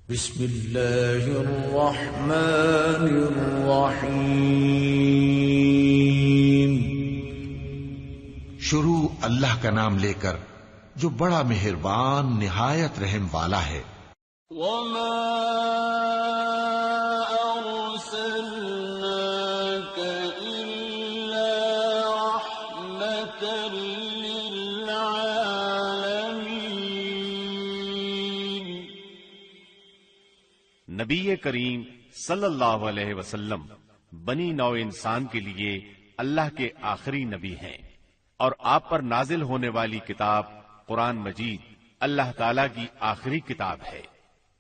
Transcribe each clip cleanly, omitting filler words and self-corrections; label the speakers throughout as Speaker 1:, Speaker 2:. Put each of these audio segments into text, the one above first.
Speaker 1: بسم اللہ الرحمن الرحیم۔
Speaker 2: شروع اللہ کا نام لے کر جو بڑا مہربان نہایت رحم والا ہے۔
Speaker 3: وما أرسلناك إلا رحمة للعالمين۔
Speaker 4: نبی کریم صلی اللہ علیہ وسلم بنی نوع انسان کے لیے اللہ کے آخری نبی ہیں، اور آپ پر نازل ہونے والی کتاب قرآن مجید اللہ تعالی کی آخری کتاب ہے،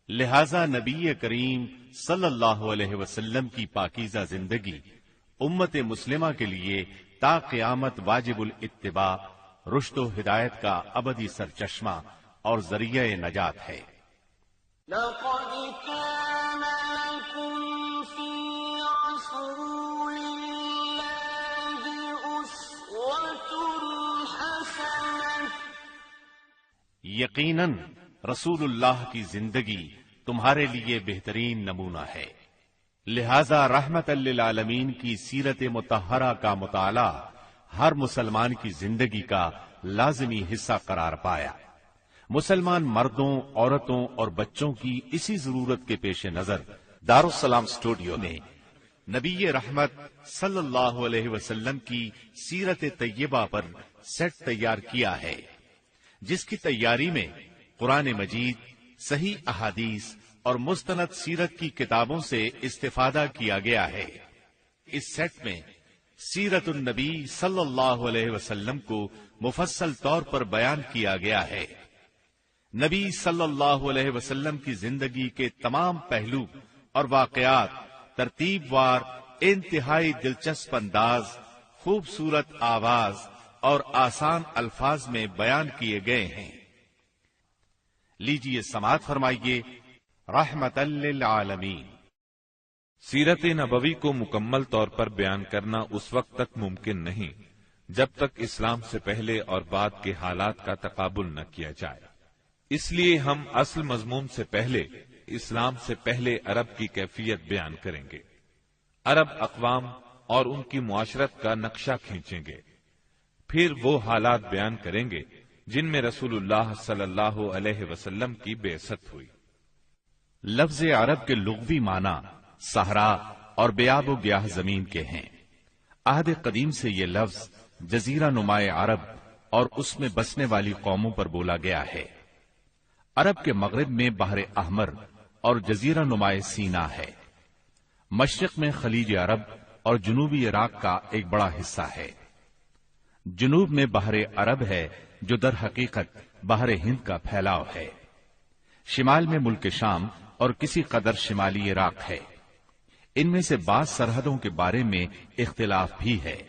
Speaker 4: لہذا نبی کریم صلی اللہ علیہ وسلم کی پاکیزہ زندگی امت مسلمہ کے لیے تا قیامت واجب الاتباع، رشد و ہدایت کا ابدی سرچشمہ اور ذریعہ نجات ہے۔
Speaker 3: لقد كان لكم في رسول الله أسوة حسنة۔
Speaker 4: یقیناً رسول اللہ کی زندگی تمہارے لیے بہترین نمونہ ہے، لہذا رحمت للعالمین کی سیرت مطہرہ کا مطالعہ ہر مسلمان کی زندگی کا لازمی حصہ قرار پایا۔ مسلمان مردوں، عورتوں اور بچوں کی اسی ضرورت کے پیش نظر دارالسلام اسٹوڈیو نے نبی رحمت صلی اللہ علیہ وسلم کی سیرت طیبہ پر سیٹ تیار کیا ہے، جس کی تیاری میں قرآن مجید، صحیح احادیث اور مستند سیرت کی کتابوں سے استفادہ کیا گیا ہے۔ اس سیٹ میں سیرت النبی صلی اللہ علیہ وسلم کو مفصل طور پر بیان کیا گیا ہے۔ نبی صلی اللہ علیہ وسلم کی زندگی کے تمام پہلو اور واقعات ترتیب وار انتہائی دلچسپ انداز، خوبصورت آواز اور آسان الفاظ میں بیان کیے گئے ہیں۔ لیجیے سماعت فرمائیے رحمت للعالمین۔
Speaker 5: سیرت نبوی کو مکمل طور پر بیان کرنا اس وقت تک ممکن نہیں جب تک اسلام سے پہلے اور بعد کے حالات کا تقابل نہ کیا جائے۔ اس لیے ہم اصل مضمون سے پہلے اسلام سے پہلے عرب کی کیفیت بیان کریں گے، عرب اقوام اور ان کی معاشرت کا نقشہ کھینچیں گے، پھر وہ حالات بیان کریں گے جن میں رسول اللہ صلی اللہ علیہ وسلم کی بعثت ہوئی۔
Speaker 4: لفظ عرب کے لغوی معنی صحرا اور بیاب و گیاہ زمین کے ہیں۔ عہد قدیم سے یہ لفظ جزیرہ نمائے عرب اور اس میں بسنے والی قوموں پر بولا گیا ہے۔ عرب کے مغرب میں بحر احمر اور جزیرہ نمائے سینا ہے۔ مشرق میں خلیج عرب اور جنوبی عراق کا ایک بڑا حصہ ہے۔ جنوب میں بحر عرب ہے جو در حقیقت بحر ہند کا پھیلاؤ ہے۔ شمال میں ملک شام اور کسی قدر شمالی عراق ہے۔ ان میں سے بعض سرحدوں کے بارے میں اختلاف بھی ہے۔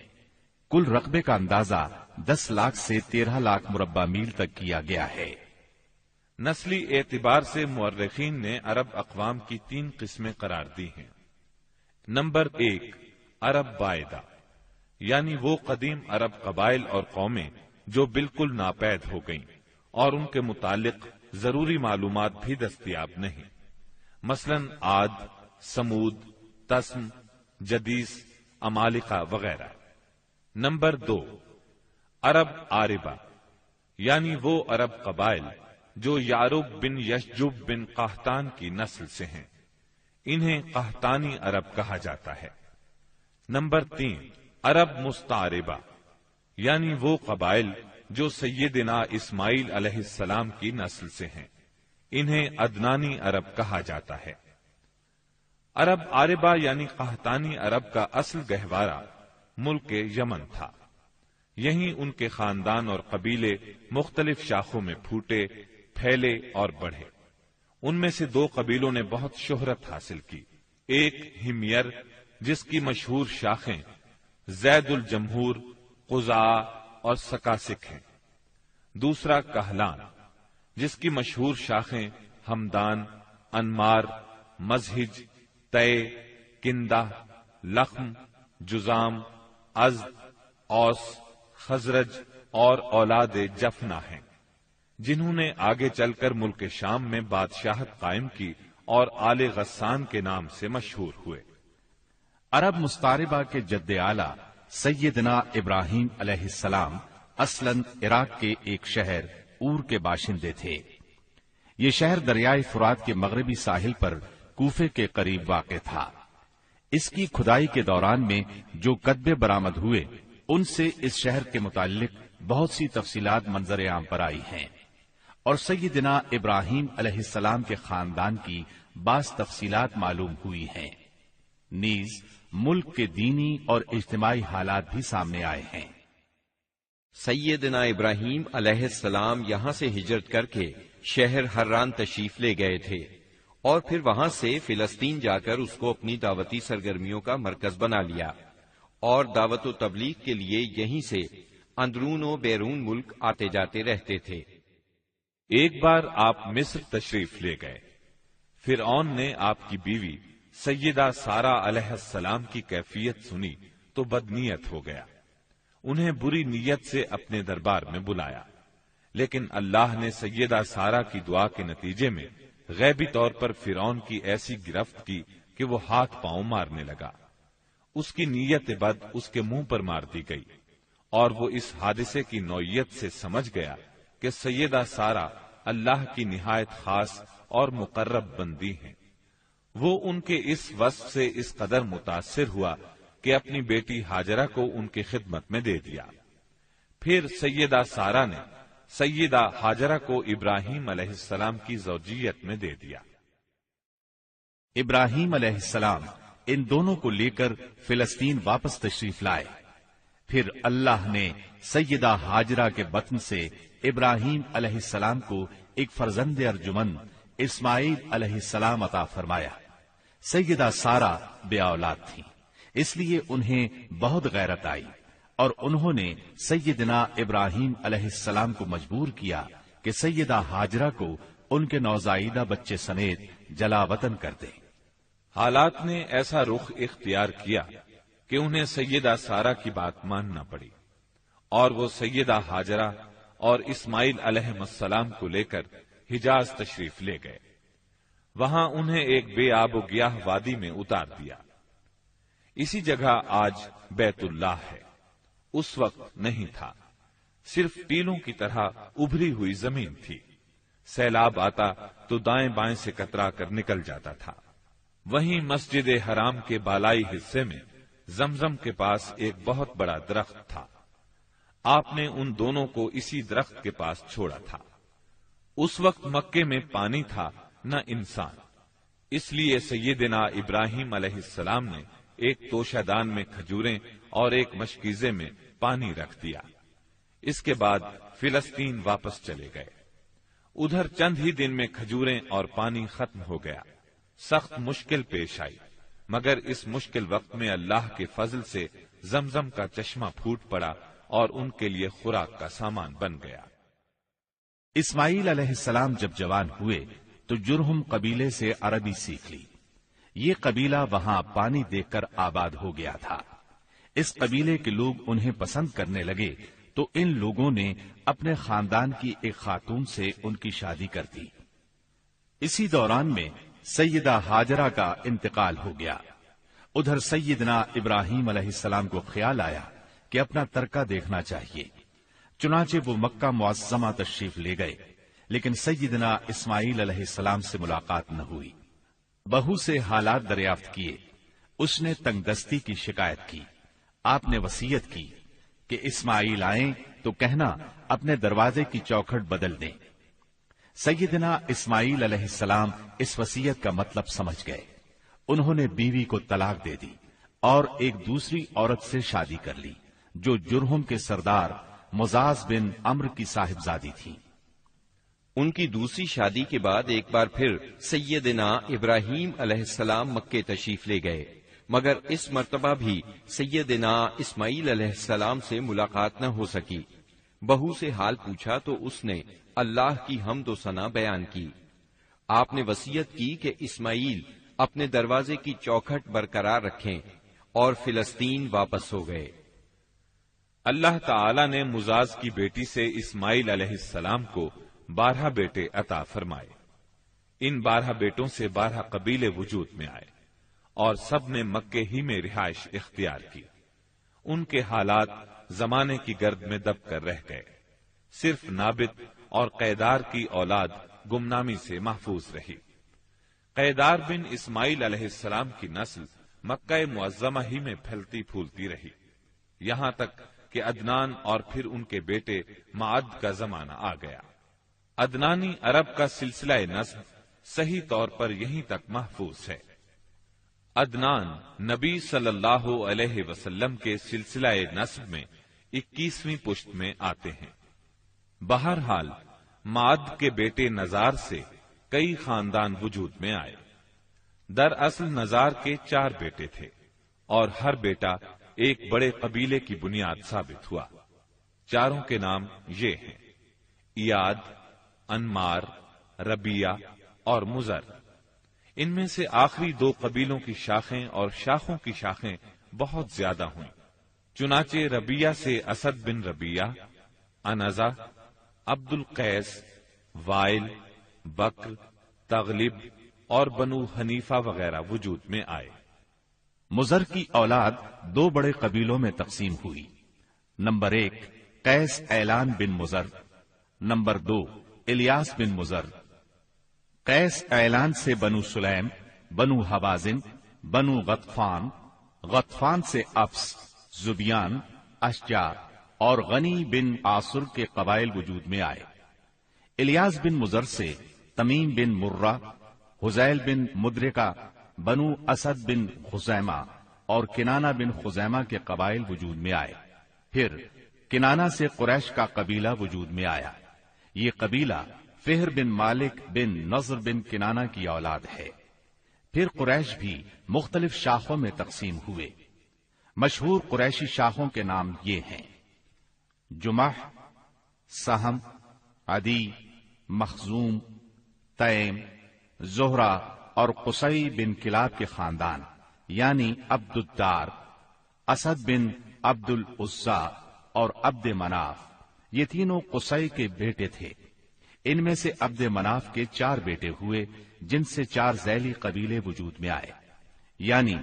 Speaker 4: کل رقبے کا اندازہ 10 لاکھ سے 13 لاکھ مربع میل تک کیا گیا ہے۔
Speaker 5: نسلی اعتبار سے مورخین نے عرب اقوام کی 3 قسمیں قرار دی ہیں۔ نمبر 1، عرب بائدہ، یعنی وہ قدیم عرب قبائل اور قومیں جو بالکل ناپید ہو گئیں اور ان کے متعلق ضروری معلومات بھی دستیاب نہیں، مثلا عاد، سمود، تسم، جدیس، عمالقہ وغیرہ۔ نمبر 2، عرب عاربہ، یعنی وہ عرب قبائل جو یعرب بن یشجب بن قحطان کی نسل سے ہیں، انہیں قحطانی عرب کہا جاتا ہے۔ نمبر 3، عرب مستعربہ، یعنی وہ قبائل جو سیدنا اسماعیل علیہ السلام کی نسل سے ہیں، انہیں عدنانی عرب کہا جاتا ہے۔ عرب عاربہ یعنی قحطانی عرب کا اصل گہوارہ ملک یمن تھا۔ یہیں ان کے خاندان اور قبیلے مختلف شاخوں میں پھوٹے، پھیلے اور بڑھے۔ ان میں سے 2 قبیلوں نے بہت شہرت حاصل کی، ایک ہمیر جس کی مشہور شاخیں زید الجمہور، قزاع اور سکاسک ہیں، دوسرا کہلان جس کی مشہور شاخیں ہمدان، انمار، مزہج، تے، کندہ، لخم، جزام، ازد، اوس، خزرج اور اولاد جفنا ہیں، جنہوں نے آگے چل کر ملک شام میں بادشاہت قائم کی اور آل غسان کے نام سے مشہور ہوئے۔
Speaker 4: عرب مستعربہ کے جد اعلی سیدنا ابراہیم علیہ السلام اصلاً عراق کے ایک شہر اور کے باشندے تھے۔ یہ شہر دریائے فرات کے مغربی ساحل پر کوفے کے قریب واقع تھا۔ اس کی کھدائی کے دوران میں جو کتبے برآمد ہوئے ان سے اس شہر کے متعلق بہت سی تفصیلات منظر عام پر آئی ہیں، اور سیدنا ابراہیم علیہ السلام کے خاندان کی بعض تفصیلات معلوم ہوئی ہیں۔ نیز ملک کے دینی اور اجتماعی حالات بھی سامنے آئے ہیں۔
Speaker 6: سیدنا ابراہیم علیہ السلام یہاں سے ہجرت کر کے شہر حران تشریف لے گئے تھے، اور پھر وہاں سے فلسطین جا کر اس کو اپنی دعوتی سرگرمیوں کا مرکز بنا لیا، اور دعوت و تبلیغ کے لیے یہیں سے اندرون و بیرون ملک آتے جاتے رہتے تھے۔
Speaker 5: ایک بار آپ مصر تشریف لے گئے۔ فرعون نے آپ کی بیوی سیدہ سارہ علیہ السلام کی کیفیت سنی تو بدنیت ہو گیا، انہیں بری نیت سے اپنے دربار میں بلایا، لیکن اللہ نے سیدہ سارہ کی دعا کے نتیجے میں غیبی طور پر فرعون کی ایسی گرفت کی کہ وہ ہاتھ پاؤں مارنے لگا۔ اس کی نیت بد اس کے منہ پر مار دی گئی، اور وہ اس حادثے کی نوعیت سے سمجھ گیا کہ سیدہ سارہ اللہ کی نہایت خاص اور مقرب بندی ہیں۔ وہ ان کے اس وصف سے اس قدر متاثر ہوا کہ اپنی بیٹی ہاجرہ کو ان کی خدمت میں دے دیا۔ پھر سیدہ سارہ نے سیدہ ہاجرہ کو ابراہیم علیہ السلام کی زوجیت میں دے دیا۔
Speaker 4: ابراہیم علیہ السلام ان دونوں کو لے کر فلسطین واپس تشریف لائے۔ پھر اللہ نے سیدہ ہاجرہ کے بطن سے ابراہیم علیہ السلام کو ایک فرزند ارجمند اسماعیل علیہ السلام عطا فرمایا۔ سیدہ سارہ بے اولاد تھیں، اس لیے انہیں بہت غیرت آئی، اور انہوں نے سیدنا ابراہیم علیہ السلام کو مجبور کیا کہ سیدہ ہاجرہ کو ان کے نوزائیدہ بچے سمیت جلا وطن کر دیں۔
Speaker 5: حالات نے ایسا رخ اختیار کیا کہ انہیں سیدہ سارہ کی بات ماننا پڑی، اور وہ سیدہ ہاجرہ اور اسماعیل علیہ السلام کو لے کر حجاز تشریف لے گئے۔ وہاں انہیں ایک بے آب و گیاہ وادی میں اتار دیا۔ اسی جگہ آج بیت اللہ ہے، اس وقت نہیں تھا، صرف ٹیلوں کی طرح ابھری ہوئی زمین تھی۔ سیلاب آتا تو دائیں بائیں سے کترا کر نکل جاتا تھا۔ وہیں مسجد حرام کے بالائی حصے میں زمزم کے پاس ایک بہت بڑا درخت تھا۔ آپ نے ان دونوں کو اسی درخت کے پاس چھوڑا تھا۔ اس وقت مکے میں پانی تھا نہ انسان، اس لیے سیدنا ابراہیم علیہ السلام نے ایک توشہ دان میں کھجوریں اور ایک مشکیزے میں پانی رکھ دیا۔ اس کے بعد فلسطین واپس چلے گئے۔ ادھر چند ہی دن میں کھجوریں اور پانی ختم ہو گیا۔ سخت مشکل پیش آئی، مگر اس مشکل وقت میں اللہ کے فضل سے زمزم کا چشمہ پھوٹ پڑا اور ان کے لیے خوراک کا سامان بن گیا۔
Speaker 4: اسماعیل علیہ السلام جب جوان ہوئے تو جرہم قبیلے سے عربی سیکھ لی۔ یہ قبیلہ وہاں پانی دیکھ کر آباد ہو گیا تھا۔ اس قبیلے کے لوگ انہیں پسند کرنے لگے تو ان لوگوں نے اپنے خاندان کی ایک خاتون سے ان کی شادی کر دی۔ اسی دوران میں سیدہ ہاجرہ کا انتقال ہو گیا۔ ادھر سیدنا ابراہیم علیہ السلام کو خیال آیا کہ اپنا ترکہ دیکھنا چاہیے، چنانچہ وہ مکہ معظمہ تشریف لے گئے، لیکن سیدنا اسماعیل علیہ السلام سے ملاقات نہ ہوئی۔ بہو سے حالات دریافت کیے، اس نے تنگ دستی کی شکایت کی۔ آپ نے وصیت کی کہ اسماعیل آئیں تو کہنا اپنے دروازے کی چوکھٹ بدل دیں۔ سیدنا اسماعیل علیہ السلام اس وصیت کا مطلب سمجھ گئے۔ انہوں نے بیوی کو طلاق دے دی اور ایک دوسری عورت سے شادی کر لی جو جرہم کے سردار مزاز بن عمرو کی صاحبزادی تھی۔
Speaker 6: ان کی دوسری شادی کے بعد ایک بار پھر سیدنا ابراہیم علیہ السلام مکے تشریف لے گئے، مگر اس مرتبہ بھی سیدنا اسماعیل علیہ السلام سے ملاقات نہ ہو سکی۔ بہو سے حال پوچھا تو اس نے اللہ کی حمد و ثنا بیان کی۔ آپ نے وصیت کی کہ اسماعیل اپنے دروازے کی چوکھٹ برقرار رکھیں، اور فلسطین واپس ہو گئے۔
Speaker 5: اللہ تعالی نے مزاز کی بیٹی سے اسماعیل علیہ السلام کو 12 بیٹے عطا فرمائے۔ ان 12 بیٹوں سے 12 قبیلے وجود میں آئے اور سب نے مکے ہی میں رہائش اختیار کی۔ ان کے حالات زمانے کی گرد میں دب کر رہ گئے، صرف نابت اور قیدار کی اولاد گمنامی سے محفوظ رہی۔ قیدار بن اسماعیل علیہ السلام کی نسل مکہ معظمہ ہی میں پھیلتی پھولتی رہی، یہاں تک کہ عدنان اور پھر ان کے بیٹے معد کا زمانہ آ گیا۔ عدنانی عرب کا سلسلہ نسب صحیح طور پر یہیں تک محفوظ ہے۔ عدنان نبی صلی اللہ علیہ وسلم کے سلسلہ نسب میں 21ویں پشت میں آتے ہیں۔ بہرحال معد کے بیٹے نزار سے کئی خاندان وجود میں آئے۔ دراصل نزار کے 4 بیٹے تھے اور ہر بیٹا ایک بڑے قبیلے کی بنیاد ثابت ہوا۔ چاروں کے نام یہ ہیں: ایاد، انمار، ربیہ اور مزر۔ ان میں سے آخری 2 قبیلوں کی شاخیں اور شاخوں کی شاخیں بہت زیادہ ہوئیں۔ چنانچہ ربیہ سے اسد بن ربیہ، انزا، عبد القیس، وائل، بکر، تغلب اور بنو حنیفہ وغیرہ وجود میں آئے۔
Speaker 4: مزر کی اولاد 2 بڑے قبیلوں میں تقسیم ہوئی۔ نمبر 1 قیس اعلان بن مزر، نمبر 2 الیاس بن مزر۔ قیس اعلان سے بنو سلیم، بنو حوازن، بنو غطفان، غطفان سے افس، زبیان، اشجار اور غنی بن عاصر کے قبائل وجود میں آئے۔ الیاس بن مزر سے تمیم بن مرہ، حزیل بن مدرکہ، بنو اسد بن خزیمہ اور کنانہ بن خزیمہ کے قبائل وجود میں آئے۔ پھر کنانہ سے قریش کا قبیلہ وجود میں آیا۔ یہ قبیلہ فہر بن مالک بن نضر بن کنانہ کی اولاد ہے۔ پھر قریش بھی مختلف شاخوں میں تقسیم ہوئے۔ مشہور قریشی شاخوں کے نام یہ ہیں: جمح، سہم، عدی، مخزوم، تیم، زہرہ اور قصی بن کلاب کے خاندان یعنی عبد الدار، اسد بن عبد العزا اور عبد مناف۔ یہ تینوں قصی کے بیٹے تھے۔ ان میں سے عبد مناف کے 4 بیٹے ہوئے جن سے 4 ذیلی قبیلے وجود میں آئے، یعنی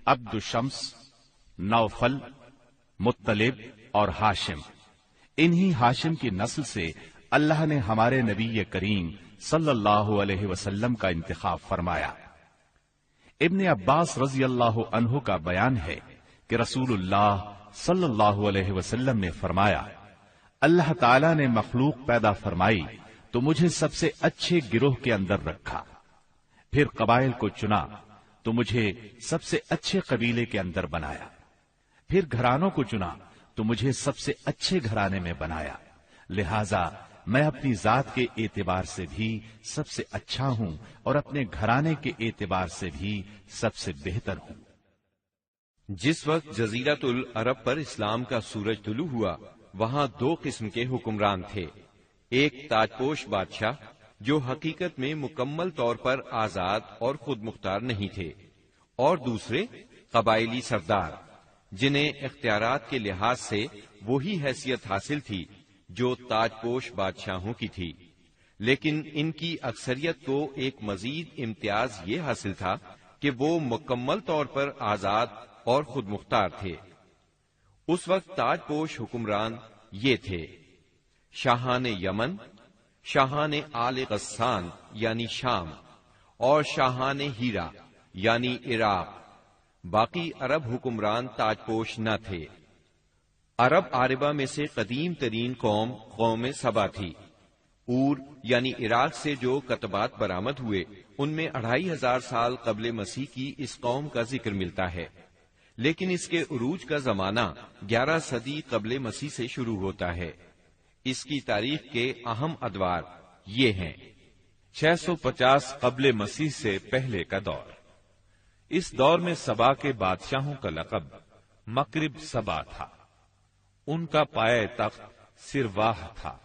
Speaker 4: عبد شمس، نوفل، مطلب اور ہاشم۔ انہی ہاشم کی نسل سے اللہ نے ہمارے نبی کریم صلی اللہ علیہ وسلم کا انتخاب فرمایا۔ ابن عباس رضی اللہ عنہ کا بیان ہے کہ رسول اللہ صلی اللہ علیہ وسلم نے فرمایا، اللہ تعالی نے مخلوق پیدا فرمائی تو مجھے سب سے اچھے گروہ کے اندر رکھا، پھر قبائل کو چنا تو مجھے سب سے اچھے قبیلے کے اندر بنایا، پھر گھرانوں کو چنا تو مجھے سب سے اچھے گھرانے میں بنایا، لہذا میں اپنی ذات کے اعتبار سے بھی سب سے اچھا ہوں اور اپنے گھرانے کے اعتبار سے بھی سب سے بہتر ہوں۔
Speaker 6: جس وقت جزیرۃ العرب پر اسلام کا سورج طلوع ہوا، وہاں 2 قسم کے حکمران تھے۔ ایک تاجپوش بادشاہ جو حقیقت میں مکمل طور پر آزاد اور خود مختار نہیں تھے، اور دوسرے قبائلی سردار جنہیں اختیارات کے لحاظ سے وہی حیثیت حاصل تھی جو تاجپوش بادشاہوں کی تھی، لیکن ان کی اکثریت کو ایک مزید امتیاز یہ حاصل تھا کہ وہ مکمل طور پر آزاد اور خود مختار تھے۔ اس وقت تاجپوش حکمران یہ تھے: شاہان یمن، شاہان آل غسان یعنی شام، اور شاہان ہیرا یعنی عراق۔ باقی عرب حکمران تاجپوش نہ تھے۔ عرب عاربہ میں سے قدیم ترین قوم سبا تھی۔ اور یعنی عراق سے جو کتبات برآمد ہوئے ان میں 2500 سال قبل مسیح کی اس قوم کا ذکر ملتا ہے، لیکن اس کے عروج کا زمانہ 11 صدی قبل مسیح سے شروع ہوتا ہے۔ اس کی تاریخ کے اہم ادوار یہ ہیں:
Speaker 5: 650 قبل مسیح سے پہلے کا دور۔ اس دور میں سبا کے بادشاہوں کا لقب مکرب سبا تھا۔ ان کا پایہ تخت سرواہ تھا،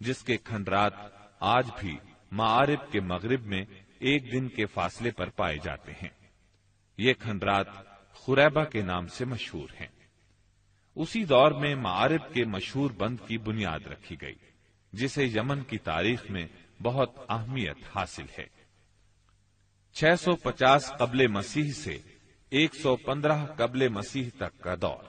Speaker 5: جس کے کھنڈرات آج بھی معارب کے مغرب میں 1 دن کے فاصلے پر پائے جاتے ہیں۔ یہ کھنڈرات خریبہ کے نام سے مشہور ہیں۔ اسی دور میں معارب کے مشہور بند کی بنیاد رکھی گئی، جسے یمن کی تاریخ میں بہت اہمیت حاصل ہے۔ 650 قبل مسیح سے 115 قبل مسیح تک کا دور۔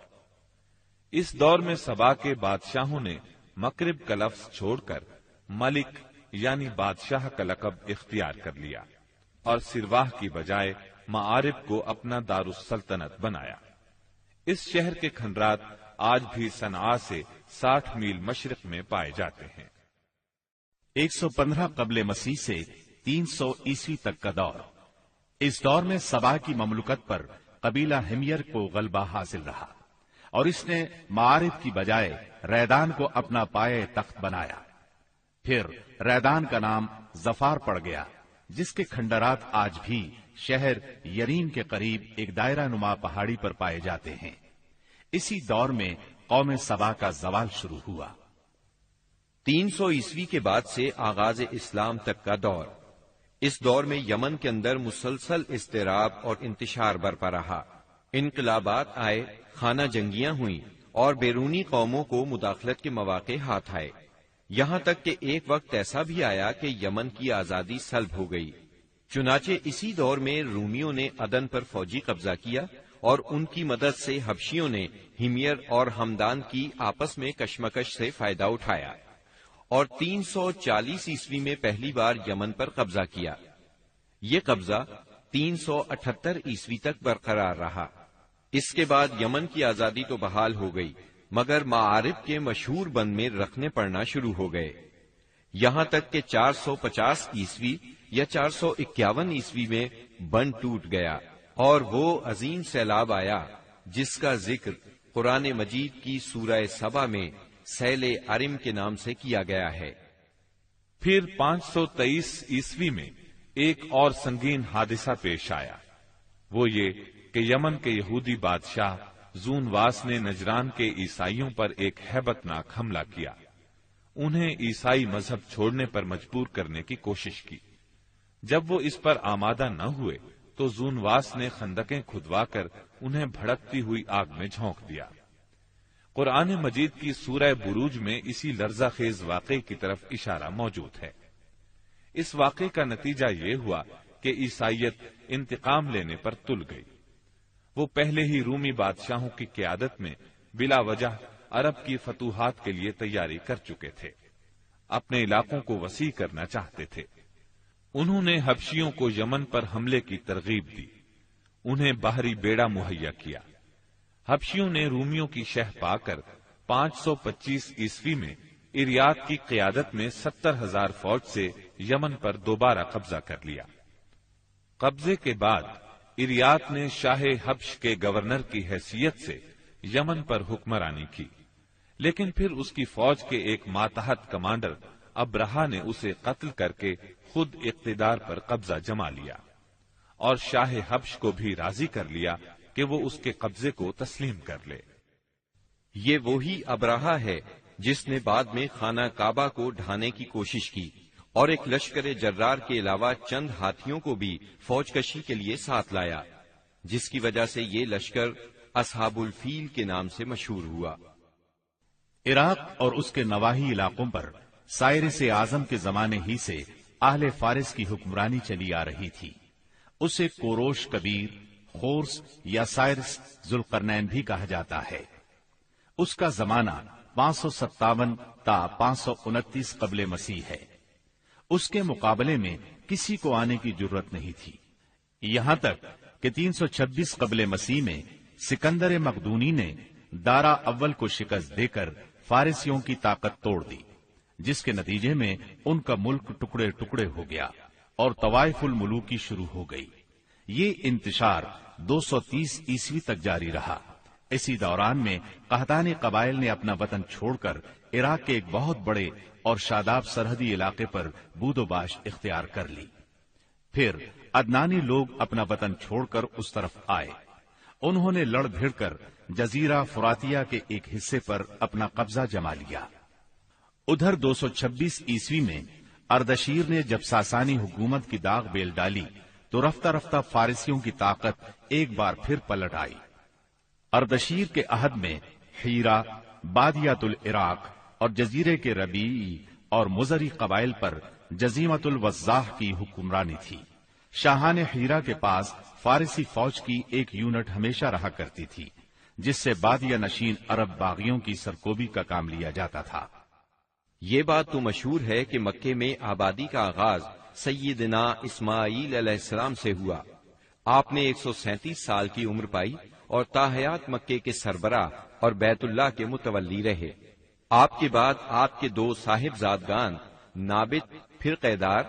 Speaker 5: اس دور میں سبا کے بادشاہوں نے مغرب کا لفظ چھوڑ کر ملک یعنی بادشاہ کا لقب اختیار کر لیا اور سرواہ کی بجائے معارب کو اپنا دارالسلطنت بنایا۔ اس شہر کے کھنڈرات آج بھی صنعاء سے 60 میل مشرق میں پائے جاتے ہیں۔
Speaker 4: 115 قبل مسیح سے 300 عیسوی تک کا دور۔ اس دور میں سبا کی مملکت پر قبیلہ ہمیر کو غلبہ حاصل رہا اور اس نے معارب کی بجائے ریدان کو اپنا پائے تخت بنایا۔ پھر ریدان کا نام ظفار پڑ گیا، جس کے کھنڈرات آج بھی شہر یرین کے قریب ایک دائرہ نما پہاڑی پر پائے جاتے ہیں۔ اسی دور میں قوم سبا کا زوال شروع ہوا۔
Speaker 6: 300 عیسوی کے بعد سے آغاز اسلام تک کا دور۔ اس دور میں یمن کے اندر مسلسل اضطراب اور انتشار برپا رہا۔ انقلابات آئے، خانہ جنگیاں ہوئیں اور بیرونی قوموں کو مداخلت کے مواقع ہاتھ آئے، یہاں تک کہ ایک وقت ایسا بھی آیا کہ یمن کی آزادی سلب ہو گئی۔ چنانچہ اسی دور میں رومیوں نے عدن پر فوجی قبضہ کیا اور ان کی مدد سے حبشیوں نے ہمیر اور ہمدان کی آپس میں کشمکش سے فائدہ اٹھایا اور 340 عیسوی میں پہلی بار یمن پر قبضہ کیا۔ یہ قبضہ 378 عیسوی تک برقرار رہا۔ اس کے بعد یمن کی آزادی تو بحال ہو گئی، مگر معارب کے مشہور بند میں رکھنے پڑنا شروع ہو گئے، یہاں تک کہ 450 عیسوی یا 451 عیسوی میں بند ٹوٹ گیا اور وہ عظیم سیلاب آیا جس کا ذکر قرآن مجید کی سورہ سبا میں سیل ارم کے نام سے کیا گیا ہے۔
Speaker 5: پھر 523 عیسوی میں ایک اور سنگین حادثہ پیش آیا، وہ یہ کہ یمن کے یہودی بادشاہ زون واس نے نجران کے عیسائیوں پر ایک ہیبت ناک حملہ کیا۔ انہیں عیسائی مذہب چھوڑنے پر مجبور کرنے کی کوشش کی۔ جب وہ اس پر آمادہ نہ ہوئے تو زون واس نے خندقیں کھدوا کر انہیں بھڑکتی ہوئی آگ میں جھونک دیا۔ قرآن مجید کی سورہ بروج میں اسی لرزہ خیز واقعے کی طرف اشارہ موجود ہے۔ اس واقعے کا نتیجہ یہ ہوا کہ عیسائیت انتقام لینے پر تل گئی۔ وہ پہلے ہی رومی بادشاہوں کی قیادت میں بلا وجہ عرب کی فتوحات کے لیے تیاری کر چکے تھے، اپنے علاقوں کو وسیع کرنا چاہتے تھے۔ انہوں نے حبشیوں کو یمن پر حملے کی ترغیب دی، انہیں باہری بیڑا مہیا کیا۔ حبشیوں نے رومیوں کی شہ پا کر 525 عیسوی میں اریات کی قیادت میں 70,000 فوج سے یمن پر دوبارہ قبضہ کر لیا۔ قبضے کے بعد اریات نے شاہ حبش کے گورنر کی حیثیت سے یمن پر حکمرانی کی، لیکن پھر اس کی فوج کے ایک ماتحت کمانڈر ابرہا نے اسے قتل کر کے خود اقتدار پر قبضہ جما لیا اور شاہ حبش کو بھی راضی کر لیا کہ وہ اس کے قبضے کو تسلیم کر لے۔
Speaker 6: یہ وہی ابرہا ہے جس نے بعد میں خانہ کعبہ کو ڈھانے کی کوشش کی اور ایک لشکر جرار کے علاوہ چند ہاتھیوں کو بھی فوج کشی کے لیے ساتھ لایا، جس کی وجہ سے یہ لشکر اصحاب الفیل کے نام سے مشہور ہوا۔
Speaker 4: عراق اور اس کے نواحی علاقوں پر سائرس اعظم کے زمانے ہی سے اہل فارس کی حکمرانی چلی آ رہی تھی۔ اسے کوروش کبیر، خورس یا سائرس ذوالقرنین بھی کہا جاتا ہے۔ اس کا زمانہ 557 تا 529 قبل مسیح ہے۔ اس کے مقابلے میں کسی کو آنے کی جرت نہیں تھی، یہاں تک کہ 326 قبل مسیح میں سکندر مقدونی نے دارا اول کو شکست دے کر فارسیوں کی طاقت توڑ دی، جس کے نتیجے میں ان کا ملک ٹکڑے ٹکڑے ہو گیا اور طوائف الملوکی شروع ہو گئی۔ یہ انتشار 230 عیسوی تک جاری رہا۔ اسی دوران میں قحطانی قبائل نے اپنا وطن چھوڑ کر عراق کے ایک بہت بڑے اور شاداب سرحدی علاقے پر بود و باش اختیار کر لی۔ پھر عدنانی لوگ اپنا وطن چھوڑ کر اس طرف آئے۔ انہوں نے لڑ بھیڑ کر جزیرہ فراتیہ کے ایک حصے پر اپنا قبضہ جما لیا۔ ادھر 226 عیسوی میں اردشیر نے جب ساسانی حکومت کی داغ بیل ڈالی تو رفتہ رفتہ فارسیوں کی طاقت ایک بار پھر پلٹ آئی۔ اردشیر کے عہد میں حیرہ، بادیات العراق اور جزیرے کے ربیعی اور مزری قبائل پر جزیمت الوضاح کی حکمرانی تھی۔ شاہان ہیرا کے پاس فارسی فوج کی ایک یونٹ ہمیشہ رہا کرتی تھی، جس سے بادیہ نشین عرب باغیوں کی سرکوبی کا کام لیا جاتا تھا۔
Speaker 6: یہ بات تو مشہور ہے کہ مکے میں آبادی کا آغاز سیدنا اسماعیل علیہ السلام سے ہوا۔ آپ نے 137 سال کی عمر پائی اور تاحیات مکے کے سربراہ اور بیت اللہ کے متولی رہے۔ آپ کے بعد آپ کے 2 صاحبزادگان نابت پھر قیدار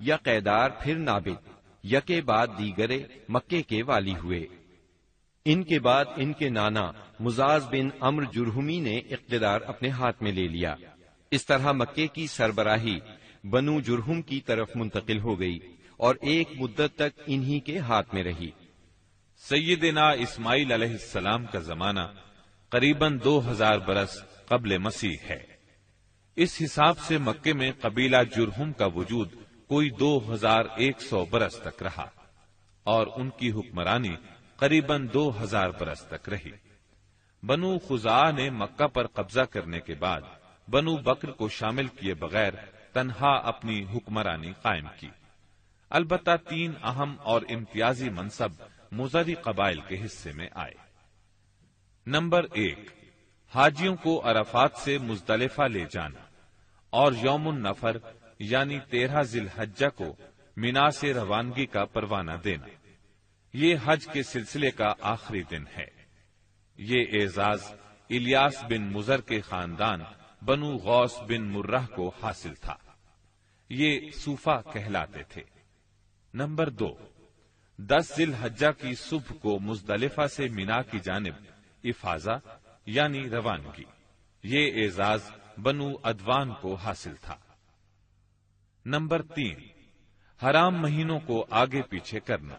Speaker 6: یا قیدار پھر نابت یکے بعد دیگرے مکے کے والی ہوئے۔ ان کے بعد ان کے نانا مزاز بن عمر جرہمی نے اقتدار اپنے ہاتھ میں لے لیا۔ اس طرح مکے کی سربراہی بنو جرہم کی طرف منتقل ہو گئی اور ایک مدت تک انہی کے ہاتھ میں رہی۔
Speaker 5: سیدنا اسماعیل علیہ السلام کا زمانہ قریباً 2000 برس قبل مسیح ہے۔ اس حساب سے مکے میں قبیلہ جرہم کا وجود کوئی 2100 برس تک رہا اور ان کی حکمرانی قریباً 2000 برس تک رہی۔ بنو خزاعہ نے مکہ پر قبضہ کرنے کے بعد بنو بکر کو شامل کیے بغیر تنہا اپنی حکمرانی قائم کی۔ البتہ 3 اہم اور امتیازی منصب مزری قبائل کے حصے میں آئے۔ نمبر 1، حاجیوں کو عرفات سے مزدلفہ لے جانا اور یوم النفر یعنی 13 ذی الحجہ کو مینا سے روانگی کا پروانہ دینا۔ یہ حج کے سلسلے کا آخری دن ہے۔ یہ اعزاز الیاس بن مزر کے خاندان بنو غوث بن مرہ کو حاصل تھا۔ یہ صوفہ کہلاتے تھے۔ نمبر 2، 10 ذی الحجہ کی صبح کو مزدلفہ سے مینا کی جانب افاضہ یعنی روانگی۔ یہ اعزاز بنو ادوان کو حاصل تھا۔ نمبر 3، حرام مہینوں کو آگے پیچھے کرنا۔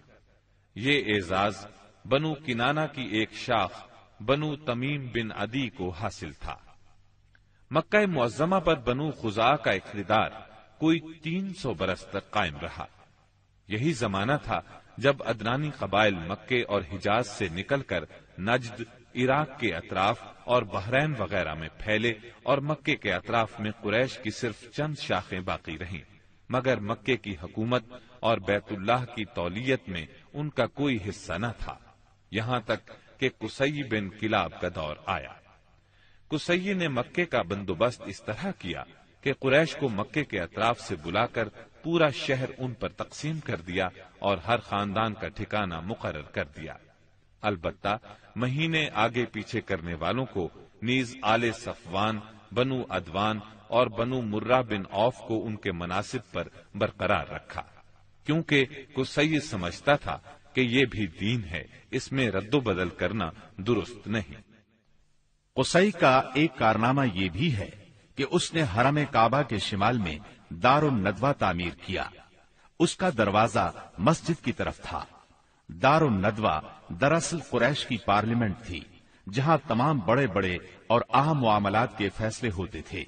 Speaker 5: یہ اعزاز بنو کنانہ کی ایک شاخ بنو تمیم بن عدی کو حاصل تھا۔ مکہ معظمہ پر بنو خزاعہ کا اقتدار کوئی 300 برس تک قائم رہا۔ یہی زمانہ تھا جب ادنانی قبائل مکے اور حجاز سے نکل کر نجد، عراق کے اطراف اور بحرین وغیرہ میں پھیلے اور مکے کے اطراف میں قریش کی صرف چند شاخیں باقی رہیں، مگر مکے کی حکومت اور بیت اللہ کی تولیت میں ان کا کوئی حصہ نہ تھا، یہاں تک کہ قصی بن کلاب کا دور آیا۔ قصی نے مکے کا بندوبست اس طرح کیا کہ قریش کو مکے کے اطراف سے بلا کر پورا شہر ان پر تقسیم کر دیا اور ہر خاندان کا ٹھکانہ مقرر کر دیا۔ البتہ مہینے آگے پیچھے کرنے والوں کو نیز آل صفوان، بنو ادوان اور بنو مرہ بن عوف کو ان کے مناصب پر برقرار رکھا، کیونکہ قصی سمجھتا تھا کہ یہ بھی دین ہے، اس میں رد و بدل کرنا درست نہیں۔
Speaker 4: قصی کا ایک کارنامہ یہ بھی ہے کہ اس نے حرم کعبہ کے شمال میں دار الندوہ تعمیر کیا۔ اس کا دروازہ مسجد کی طرف تھا۔ دار الندوہ دراصل قریش کی پارلیمنٹ تھی، جہاں تمام بڑے بڑے اور اہم معاملات کے فیصلے ہوتے تھے۔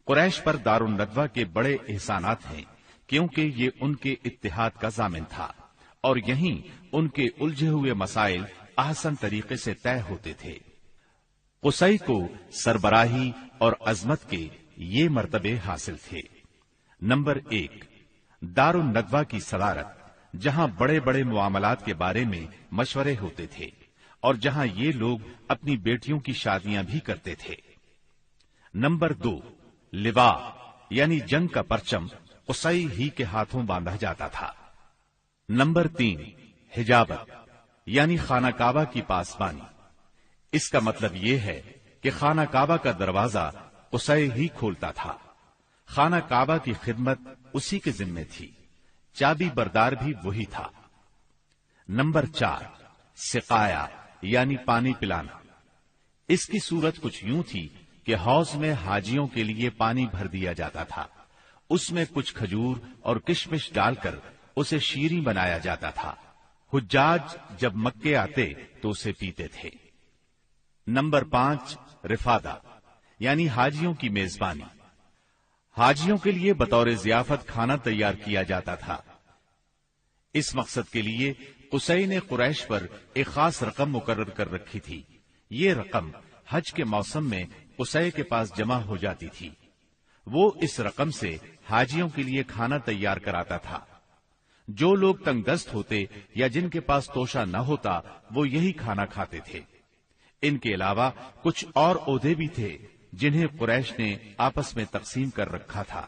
Speaker 4: قریش پر دار الندوہ کے بڑے احسانات ہیں، کیونکہ یہ ان کے اتحاد کا ضامن تھا اور یہیں ان کے الجھے ہوئے مسائل احسن طریقے سے طے ہوتے تھے۔ قصی کو سربراہی اور عظمت کے یہ مرتبے حاصل تھے۔ نمبر 1، دار الندوہ کی صدارت، جہاں بڑے بڑے معاملات کے بارے میں مشورے ہوتے تھے اور جہاں یہ لوگ اپنی بیٹیوں کی شادیاں بھی کرتے تھے۔ نمبر 2، لوا یعنی جنگ کا پرچم قصی ہی کے ہاتھوں باندھا جاتا تھا۔ نمبر 3، حجابت یعنی خانہ کعبہ کی پاسبانی۔ اس کا مطلب یہ ہے کہ خانہ کعبہ کا دروازہ قصی ہی کھولتا تھا۔ خانہ کعبہ کی خدمت اسی کے ذمے تھی، چابی بردار بھی وہی تھا۔ نمبر 4، سقایا یعنی پانی پلانا۔ اس کی صورت کچھ یوں تھی کہ حوض میں حاجیوں کے لیے پانی بھر دیا جاتا تھا، اس میں کچھ کھجور اور کشمش ڈال کر اسے شیریں بنایا جاتا تھا۔ حجاج جب مکے آتے تو اسے پیتے تھے۔ نمبر 5، رفادہ یعنی حاجیوں کی میزبانی۔ حاجیوں کے لیے بطور ضیافت کھانا تیار کیا جاتا تھا۔ اس مقصد کے لیے قصی نے قریش پر ایک خاص رقم مقرر کر رکھی تھی۔ یہ رقم حج کے موسم میں قصی کے پاس جمع ہو جاتی تھی۔ وہ اس رقم سے حاجیوں کے لیے کھانا تیار کراتا تھا۔ جو لوگ تنگ دست ہوتے یا جن کے پاس توشہ نہ ہوتا وہ یہی کھانا کھاتے تھے۔ ان کے علاوہ کچھ اور عہدے بھی تھے جنہیں قریش نے آپس میں تقسیم کر رکھا تھا۔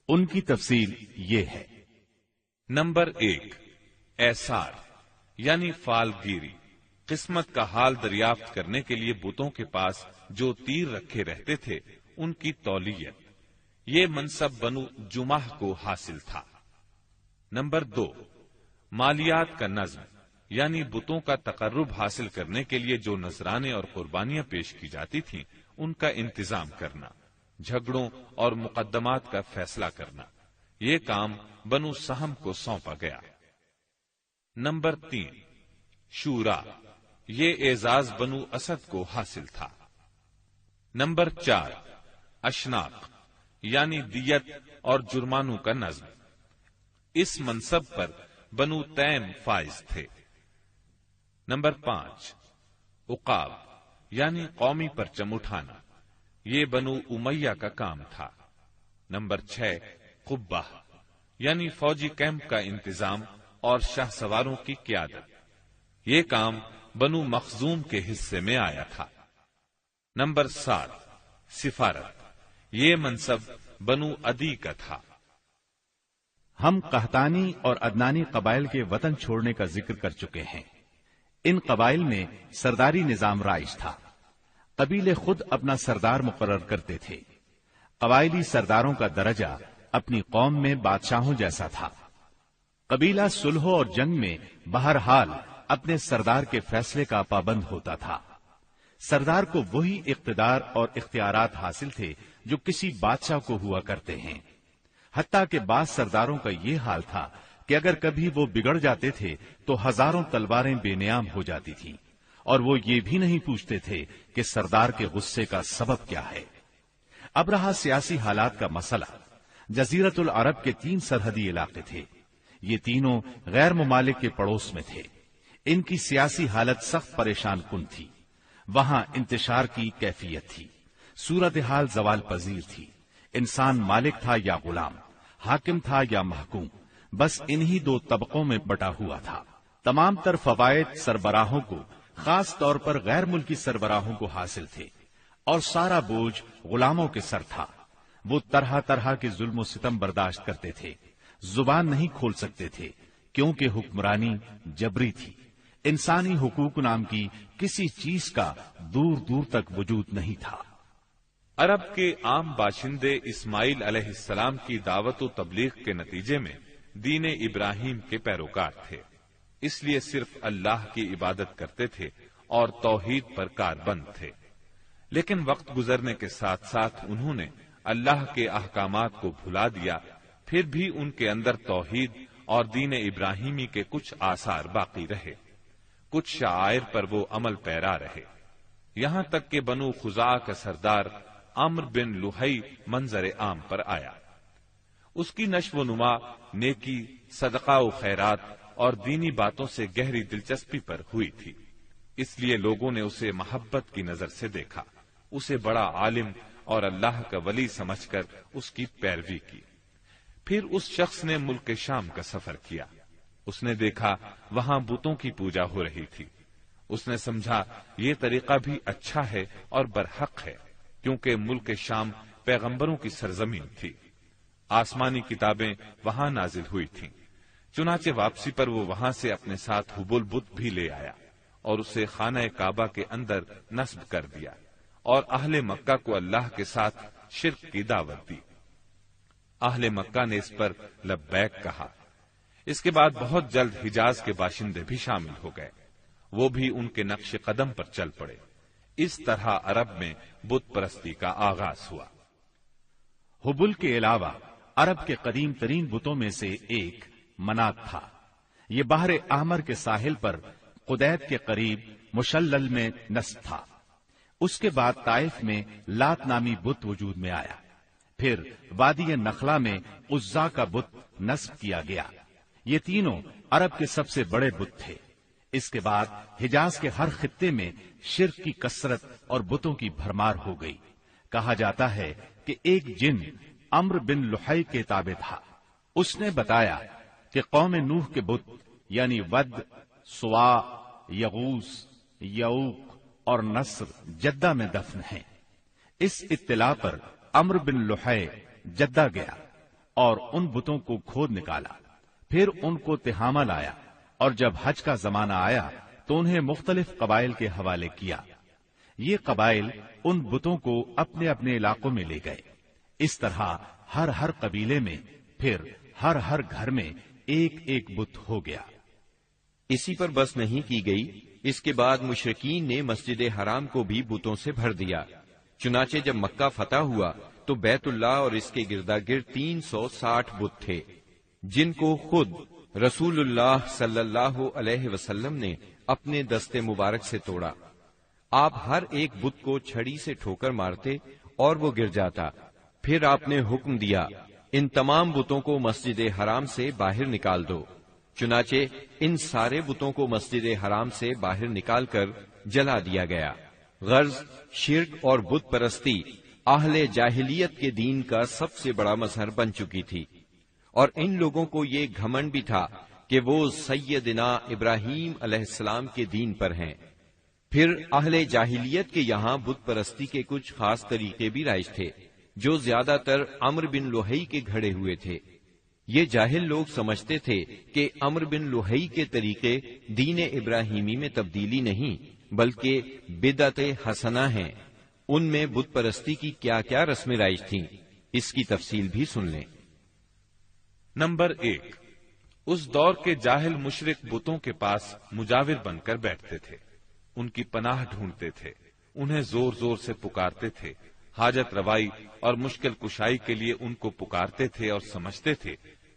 Speaker 4: ان کی تفصیل یہ ہے۔
Speaker 5: نمبر 1، ایسار یعنی فال گیری، قسمت کا حال دریافت کرنے کے لیے بتوں کے پاس جو تیر رکھے رہتے تھے ان کی تولیت، یہ منصب بنو جمح کو حاصل تھا۔ نمبر 2، مالیات کا نظم یعنی بتوں کا تقرب حاصل کرنے کے لیے جو نذرانے اور قربانیاں پیش کی جاتی تھیں ان کا انتظام کرنا، جھگڑوں اور مقدمات کا فیصلہ کرنا، یہ کام بنو سہم کو سونپا گیا۔ نمبر 3، شورا، یہ اعزاز بنو اسد کو حاصل تھا۔ نمبر 4، اشناق یعنی دیت اور جرمانوں کا نظم، اس منصب پر بنو تیم فائز تھے۔ نمبر 5، عقاب یعنی قومی پرچم اٹھانا، یہ بنو امیہ کا کام تھا۔ نمبر 6، قبہ یعنی فوجی کیمپ کا انتظام اور شاہ سواروں کی قیادت، یہ کام بنو مخزوم کے حصے میں آیا تھا۔ نمبر 7، سفارت، یہ منصب بنو عدی کا تھا۔
Speaker 4: ہم قحطانی اور عدنانی قبائل کے وطن چھوڑنے کا ذکر کر چکے ہیں۔ ان قبائل میں سرداری نظام رائج تھا۔ قبیلے خود اپنا سردار مقرر کرتے تھے۔ قبائلی سرداروں کا درجہ اپنی قوم میں بادشاہوں جیسا تھا۔ قبیلہ صلح اور جنگ میں بہرحال اپنے سردار کے فیصلے کا پابند ہوتا تھا۔ سردار کو وہی اقتدار اور اختیارات حاصل تھے جو کسی بادشاہ کو ہوا کرتے ہیں۔ حتیٰ کہ بعض سرداروں کا یہ حال تھا کہ اگر کبھی وہ بگڑ جاتے تھے تو ہزاروں تلواریں بے نیام ہو جاتی تھیں، اور وہ یہ بھی نہیں پوچھتے تھے کہ سردار کے غصے کا سبب کیا ہے۔ اب رہا سیاسی حالات کا مسئلہ۔ جزیرت العرب کے 3 سرحدی علاقے تھے۔ یہ تینوں غیر ممالک کے پڑوس میں تھے۔ ان کی سیاسی حالت سخت پریشان کن تھی۔ وہاں انتشار کی کیفیت تھی۔ صورتحال زوال پذیر تھی۔ انسان مالک تھا یا غلام، حاکم تھا یا محکوم، بس انہی 2 طبقوں میں بٹا ہوا تھا۔ تمام تر فوائد سربراہوں کو، خاص طور پر غیر ملکی سربراہوں کو حاصل تھے، اور سارا بوجھ غلاموں کے سر تھا۔ وہ طرح طرح کے ظلم و ستم برداشت کرتے تھے، زبان نہیں کھول سکتے تھے کیونکہ حکمرانی جبری تھی۔ انسانی حقوق نام کی کسی چیز کا دور دور تک وجود نہیں تھا۔
Speaker 5: عرب کے عام باشندے اسماعیل علیہ السلام کی دعوت و تبلیغ کے نتیجے میں دین ابراہیم کے پیروکار تھے، اس لیے صرف اللہ کی عبادت کرتے تھے اور توحید پر کاربند تھے۔ لیکن وقت گزرنے کے ساتھ ساتھ انہوں نے اللہ کے احکامات کو بھلا دیا، پھر بھی ان کے اندر توحید اور دین ابراہیمی کے کچھ آثار باقی رہے، کچھ شعائر پر وہ عمل پیرا رہے، یہاں تک کہ بنو خزاع کا سردار عمرو بن لحی منظر عام پر آیا۔ اس کی نشو و نما نیکی، صدقہ و خیرات اور دینی باتوں سے گہری دلچسپی پر ہوئی تھی، اس لیے لوگوں نے اسے محبت کی نظر سے دیکھا، اسے بڑا عالم اور اللہ کا ولی سمجھ کر اس کی پیروی کی۔ پھر اس شخص نے ملک شام کا سفر کیا۔ اس نے دیکھا وہاں بتوں کی پوجا ہو رہی تھی۔ اس نے سمجھا یہ طریقہ بھی اچھا ہے اور برحق ہے، کیونکہ ملک شام پیغمبروں کی سرزمین تھی، آسمانی کتابیں وہاں نازل ہوئی تھیں۔ چنانچہ واپسی پر وہ وہاں سے اپنے ساتھ حبل بت بھی لے آیا اور اسے خانہ کعبہ کے اندر نصب کر دیا، اور اہل مکہ کو اللہ کے ساتھ شرک کی دعوت دی۔ اہل مکہ نے اس پر لبیک کہا۔ اس کے بعد بہت جلد حجاز کے باشندے بھی شامل ہو گئے، وہ بھی ان کے نقش قدم پر چل پڑے۔ اس طرح عرب میں بت پرستی کا آغاز ہوا۔
Speaker 4: حبل کے علاوہ عرب کے قدیم ترین بتوں میں سے ایک منات تھا۔ یہ بحر احمر کے ساحل پر قدید کے قریب مشلل میں نصب تھا۔ اس کے بعد طائف میں لات نامی بت وجود میں آیا، پھر وادی نخلا میں عزا کا بت نصب کیا گیا۔ یہ تینوں عرب کے سب سے بڑے بت تھے۔ اس کے بعد حجاز کے ہر خطے میں شرک کی کثرت اور بتوں کی بھرمار ہو گئی۔ کہا جاتا ہے کہ ایک جن عمرو بن لحی کے تابع تھا۔ اس نے بتایا کہ قوم نوح کے بت یعنی ود، سوا، یغوس، یعوق اور نصر جدہ میں دفن ہیں۔ اس اطلاع پر عمرو بن لحی جدہ گیا اور ان بتوں کو کھود نکالا، پھر ان کو تہامہ لایا، اور جب حج کا زمانہ آیا تو انہیں مختلف قبائل کے حوالے کیا۔ یہ قبائل ان بتوں کو اپنے اپنے علاقوں میں لے گئے۔ اس طرح ہر قبیلے میں پھر ہر گھر میں ایک ایک بت ہو گیا۔
Speaker 6: اسی پر بس نہیں کی گئی، اس کے بعد مشرکین نے مسجد حرام کو بھی بتوں سے بھر دیا۔ چنانچہ جب مکہ فتح ہوا تو بیت اللہ اور اس کے گردا گرد 360 بت تھے، جن کو خود رسول اللہ صلی اللہ علیہ وسلم نے اپنے دستے مبارک سے توڑا۔ آپ ہر ایک بت کو چھڑی سے ٹھوکر مارتے اور وہ گر جاتا۔ پھر آپ نے حکم دیا، ان تمام بتوں کو مسجد حرام سے باہر نکال دو۔ چنانچہ ان سارے بتوں کو مسجد حرام سے باہر نکال کر جلا دیا گیا۔ غرض شرک اور بت پرستی اہل جاہلیت کے دین کا سب سے بڑا مظہر بن چکی تھی، اور ان لوگوں کو یہ گھمنڈ بھی تھا کہ وہ سیدنا ابراہیم علیہ السلام کے دین پر ہیں۔ پھر اہل جاہلیت کے یہاں بت پرستی کے کچھ خاص طریقے بھی رائج تھے، جو زیادہ تر عمرو بن لحی کے گھڑے ہوئے تھے۔ یہ جاہل لوگ سمجھتے تھے کہ عمرو بن لحی کے طریقے دین ابراہیمی میں تبدیلی نہیں بلکہ بدعت حسنہ ہیں۔ ان میں بت پرستی کی کیا کیا رسمیں رائج تھیں، اس کی تفصیل بھی سن لیں۔
Speaker 5: نمبر 1، اس دور کے جاہل مشرک بتوں کے پاس مجاور بن کر بیٹھتے تھے، ان کی پناہ ڈھونڈتے تھے، انہیں زور زور سے پکارتے تھے، حاجت روائی اور مشکل کشائی کے لیے ان کو پکارتے تھے اور سمجھتے تھے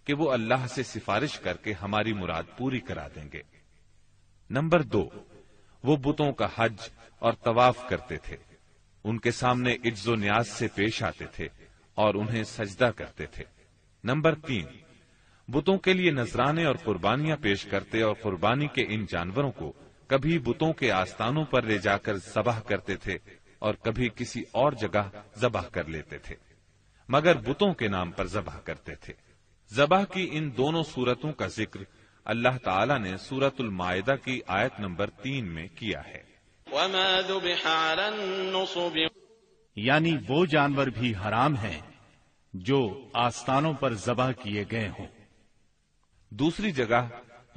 Speaker 5: کہ وہ اللہ سے سفارش کر کے ہماری مراد پوری کرا دیں گے۔ نمبر 2، وہ بتوں کا حج اور طواف کرتے تھے، ان کے سامنے عجز و نیاز سے پیش آتے تھے اور انہیں سجدہ کرتے تھے۔ نمبر 3، بتوں کے لیے نذرانے اور قربانیاں پیش کرتے اور قربانی کے ان جانوروں کو کبھی بتوں کے آستانوں پر لے جا کر ذبح کرتے تھے اور کبھی کسی اور جگہ ذبح کر لیتے تھے، مگر بتوں کے نام پر ذبح کرتے تھے۔ ذبح کی ان دونوں صورتوں کا ذکر اللہ تعالی نے سورۃ المائدہ کی آیت نمبر 3 میں کیا ہے۔
Speaker 7: وَمَا ذُبِحَ عَلَى النُّصُبِ،
Speaker 4: یعنی وہ جانور بھی حرام ہیں جو آستانوں پر ذبح کیے گئے ہوں۔
Speaker 5: دوسری جگہ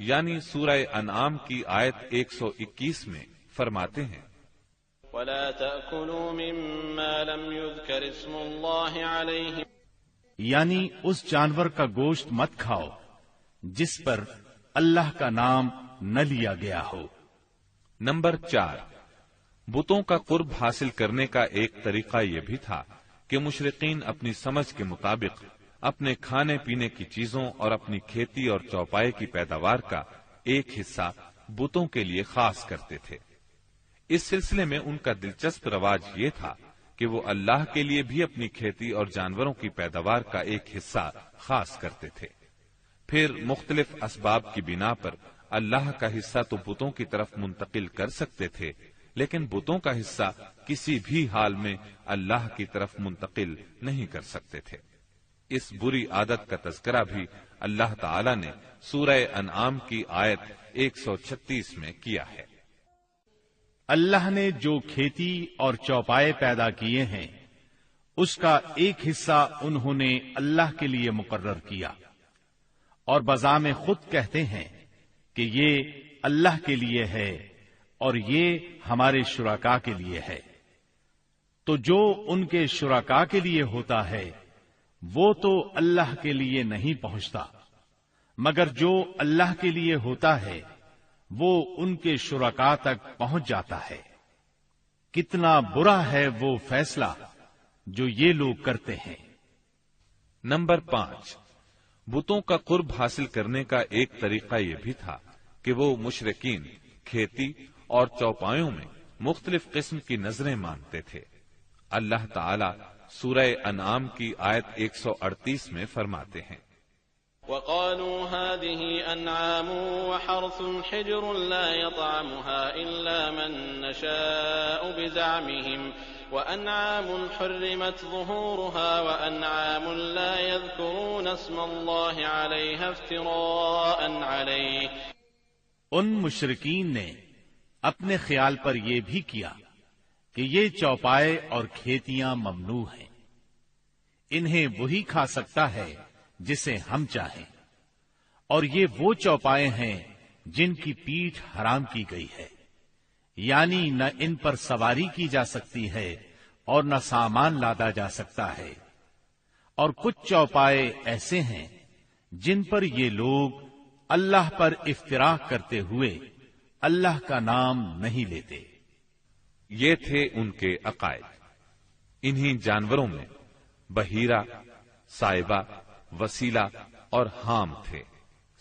Speaker 5: یعنی سورہ انعام کی آیت 121 میں فرماتے ہیں،
Speaker 7: وَلَا تَأْكُلُوا مِمَّا لَمْ يُذْكَرِ اسْمُ اللَّهِ عَلَيْهِ،
Speaker 4: یعنی اس جانور کا گوشت مت کھاؤ جس پر اللہ کا نام نہ لیا گیا ہو۔
Speaker 5: نمبر 4، بتوں کا قرب حاصل کرنے کا ایک طریقہ یہ بھی تھا کہ مشرقین اپنی سمجھ کے مطابق اپنے کھانے پینے کی چیزوں اور اپنی کھیتی اور چوپائے کی پیداوار کا ایک حصہ بتوں کے لیے خاص کرتے تھے۔ اس سلسلے میں ان کا دلچسپ رواج یہ تھا کہ وہ اللہ کے لیے بھی اپنی کھیتی اور جانوروں کی پیداوار کا ایک حصہ خاص کرتے تھے، پھر مختلف اسباب کی بنا پر اللہ کا حصہ تو بتوں کی طرف منتقل کر سکتے تھے، لیکن بتوں کا حصہ کسی بھی حال میں اللہ کی طرف منتقل نہیں کر سکتے تھے۔ اس بری عادت کا تذکرہ بھی اللہ تعالی نے سورہ انعام کی آیت 136 میں کیا ہے۔
Speaker 4: اللہ نے جو کھیتی اور چوپائے پیدا کیے ہیں اس کا ایک حصہ انہوں نے اللہ کے لیے مقرر کیا، اور بزعم خود کہتے ہیں کہ یہ اللہ کے لیے ہے اور یہ ہمارے شرکاء کے لیے ہے۔ تو جو ان کے شرکاء کے لیے ہوتا ہے وہ تو اللہ کے لیے نہیں پہنچتا، مگر جو اللہ کے لیے ہوتا ہے وہ ان کے شرکاء تک پہنچ جاتا ہے۔ کتنا برا ہے وہ فیصلہ جو یہ لوگ کرتے ہیں۔
Speaker 5: نمبر 5، بتوں کا قرب حاصل کرنے کا ایک طریقہ یہ بھی تھا کہ وہ مشرکین کھیتی اور چوپایوں میں مختلف قسم کی نظریں مانتے تھے۔ اللہ تعالی سورہ انعام کی آیت 138 میں فرماتے ہیں،
Speaker 7: وقالوا هذه أنعام وحرث حجر لا يطعمها إلا من نشاء بزعمهم وأنعام حرمت ظهورها وأنعام لا يذكرون اسم الله عليها افتراء عليه.
Speaker 4: ان مشرکین نے اپنے خیال پر یہ بھی کیا کہ یہ چوپائے اور کھیتیاں ممنوع ہیں، انہیں وہی کھا سکتا ہے جسے ہم چاہیں، اور یہ وہ چوپائے ہیں جن کی پیٹھ حرام کی گئی ہے، یعنی نہ ان پر سواری کی جا سکتی ہے اور نہ سامان لادا جا سکتا ہے، اور کچھ چوپائے ایسے ہیں جن پر یہ لوگ اللہ پر افتراء کرتے ہوئے اللہ کا نام نہیں لیتے.
Speaker 5: یہ تھے ان کے عقائد. انہی جانوروں میں بحیرہ، صائبہ، وسیلہ اور حام تھے.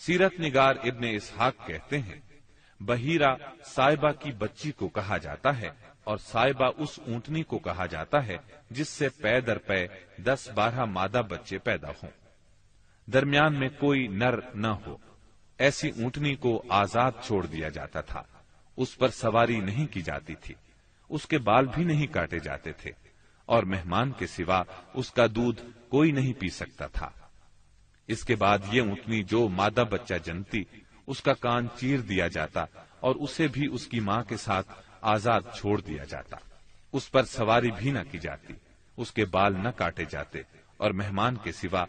Speaker 5: سیرت نگار ابن اسحاق کہتے ہیں بحیرہ صائبہ کی بچی کو کہا جاتا ہے اور صائبہ اس اونٹنی کو کہا جاتا ہے جس سے پے در پے 10-12 مادہ بچے پیدا ہوں، درمیان میں کوئی نر نہ ہو. ایسی اونٹنی کو آزاد چھوڑ دیا جاتا تھا، اس پر سواری نہیں کی جاتی تھی، اس کے بال بھی نہیں کاٹے جاتے تھے، اور مہمان کے سوا اس کا دودھ کوئی نہیں پی سکتا تھا. اس کے بعد یہ اونٹنی جو مادہ بچہ جنتی، اس کا کان چیر دیا جاتا اور اسے بھی اس کی ماں کے ساتھ آزاد چھوڑ دیا جاتا. اس پر سواری بھی نہ کی جاتی، اس کے بال نہ کاٹے جاتے، اور مہمان کے سوا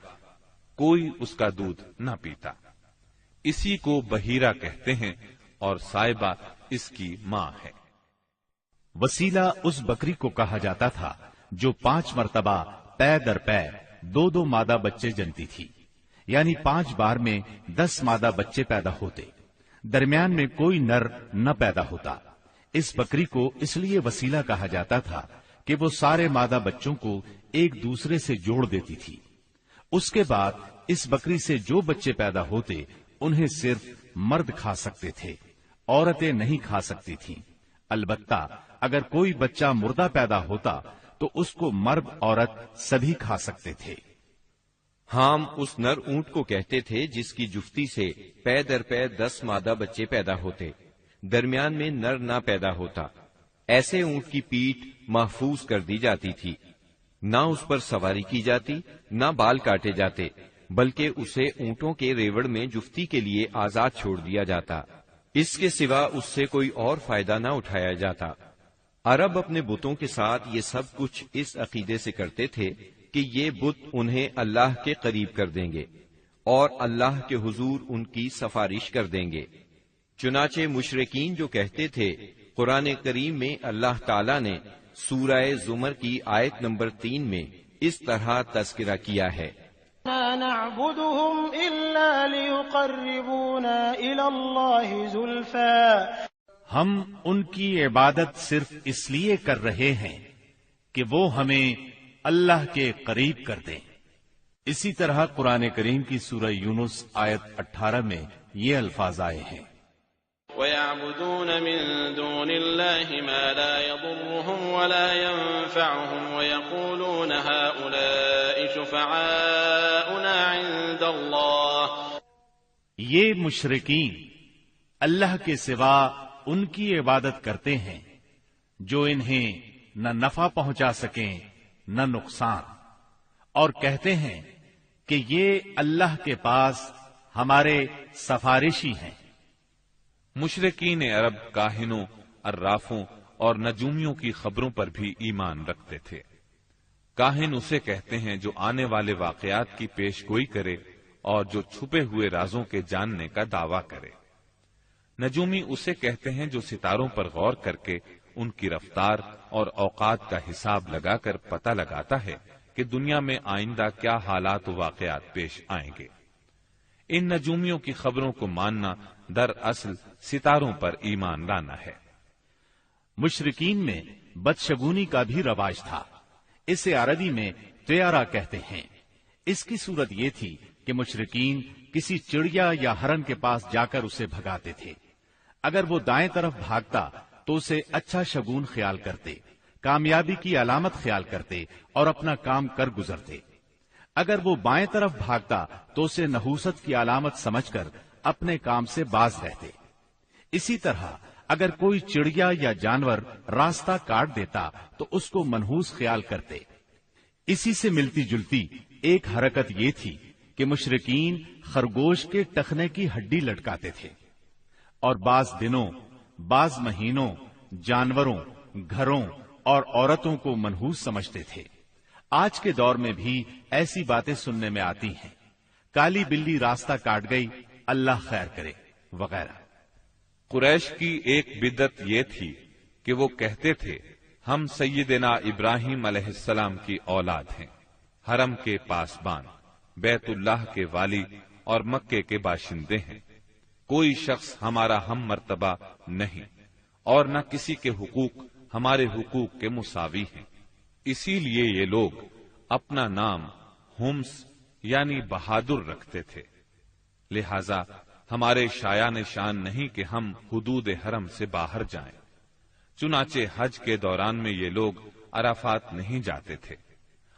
Speaker 5: کوئی اس کا دودھ نہ پیتا. اسی کو بحیرہ کہتے ہیں اور صائبہ اس کی ماں ہے.
Speaker 4: وسیلہ اس بکری کو کہا جاتا تھا جو 5 مرتبہ پے در پے 2 مادہ بچے جنتی تھی، یعنی 5 بار میں 10 مادہ بچے پیدا ہوتے، درمیان میں کوئی نر نہ پیدا ہوتا. اس بکری کو اس لیے وسیلہ کہا جاتا تھا کہ وہ سارے مادہ بچوں کو ایک دوسرے سے جوڑ دیتی تھی. اس کے بعد اس بکری سے جو بچے پیدا ہوتے انہیں صرف مرد کھا سکتے تھے، عورتیں نہیں کھا سکتی تھیں. البتہ اگر کوئی بچہ مردہ پیدا ہوتا تو اس کو مرد عورت سبھی کھا سکتے تھے.
Speaker 6: حام اس نر اونٹ کو کہتے تھے جس کی جفتی سے پے در پے 10 مادہ بچے پیدا ہوتے، درمیان میں نر نہ پیدا ہوتا. ایسے اونٹ کی پیٹھ محفوظ کر دی جاتی تھی، نہ اس پر سواری کی جاتی، نہ بال کاٹے جاتے، بلکہ اسے اونٹوں کے ریوڑ میں جفتی کے لیے آزاد چھوڑ دیا جاتا. اس کے سوا اس سے کوئی اور فائدہ نہ اٹھایا جاتا. عرب اپنے بتوں کے ساتھ یہ سب کچھ اس عقیدے سے کرتے تھے کہ یہ بت انہیں اللہ کے قریب کر دیں گے اور اللہ کے حضور ان کی سفارش کر دیں گے. چنانچہ مشرکین جو کہتے تھے، قرآن کریم میں اللہ تعالیٰ نے سورہ زمر کی آیت نمبر 3 میں اس طرح تذکرہ کیا ہے:
Speaker 8: لا نعبدهم إلا ليقربونا إلى الله زلفى.
Speaker 4: ہم ان کی عبادت صرف اس لیے کر رہے ہیں کہ وہ ہمیں اللہ کے قریب کر دیں. اسی طرح قرآن کریم کی سورہ یونس آیت 18 میں یہ الفاظ آئے ہیں:
Speaker 7: وَيَعْبُدُونَ مِن دُونِ اللَّهِ مَا لَا يَضُرُّهُمْ وَلَا يَنفَعُهُمْ وَيَقُولُونَ هَؤُلَاءِ شُفَعَاؤُنَا عِندَ اللَّهِ.
Speaker 4: یہ مشرکین اللہ کے سوا ان کی عبادت کرتے ہیں جو انہیں نہ نفع پہنچا سکیں نہ نقصان، اور کہتے ہیں کہ یہ اللہ کے پاس ہمارے سفارشی ہیں.
Speaker 5: مشرکین عرب کاہنوں، عرافوں اور نجومیوں کی خبروں پر بھی ایمان رکھتے تھے. کاہن اسے کہتے ہیں جو آنے والے واقعات کی پیش گوئی کرے اور جو چھپے ہوئے رازوں کے جاننے کا دعویٰ کرے. نجومی اسے کہتے ہیں جو ستاروں پر غور کر کے ان کی رفتار اور اوقات کا حساب لگا کر پتہ لگاتا ہے کہ دنیا میں آئندہ کیا حالات و واقعات پیش آئیں گے. ان نجومیوں کی خبروں کو ماننا دراصل ستاروں پر ایمان لانا ہے.
Speaker 4: مشرکین میں بدشگونی کا بھی رواج تھا. اسے عربی میں طیارہ کہتے ہیں. اس کی صورت یہ تھی کہ مشرکین کسی چڑیا یا ہرن کے پاس جا کر اسے بھگاتے تھے. اگر وہ دائیں طرف بھاگتا تو اسے اچھا شگون خیال کرتے، کامیابی کی علامت خیال کرتے اور اپنا کام کر گزرتے. اگر وہ بائیں طرف بھاگتا تو اسے نحوست کی علامت سمجھ کر اپنے کام سے باز رہتے۔ اسی طرح اگر کوئی چڑیا یا جانور راستہ کاٹ دیتا تو اس کو منحوس خیال کرتے۔ اسی سے ملتی جلتی ایک حرکت یہ تھی کہ مشرکین خرگوش کے ٹخنے کی ہڈی لٹکاتے تھے اور بعض دنوں، بعض مہینوں، جانوروں، گھروں اور عورتوں کو منحوس سمجھتے تھے۔ آج کے دور میں بھی ایسی باتیں سننے میں آتی ہیں، کالی بلی راستہ کاٹ گئی، اللہ خیر کرے، وغیرہ۔
Speaker 5: قریش کی ایک بدعت یہ تھی کہ وہ کہتے تھے ہم سیدنا ابراہیم علیہ السلام کی اولاد ہیں، حرم کے پاسبان، بیت اللہ کے والی اور مکے کے باشندے ہیں، کوئی شخص ہمارا ہم مرتبہ نہیں اور نہ کسی کے حقوق ہمارے حقوق کے مساوی ہیں۔ اسی لیے یہ لوگ اپنا نام ہمس یعنی بہادر رکھتے تھے، لہذا ہمارے شایان شان نہیں کہ ہم حدود حرم سے باہر جائیں۔ چنانچہ حج کے دوران میں یہ لوگ عرفات نہیں جاتے تھے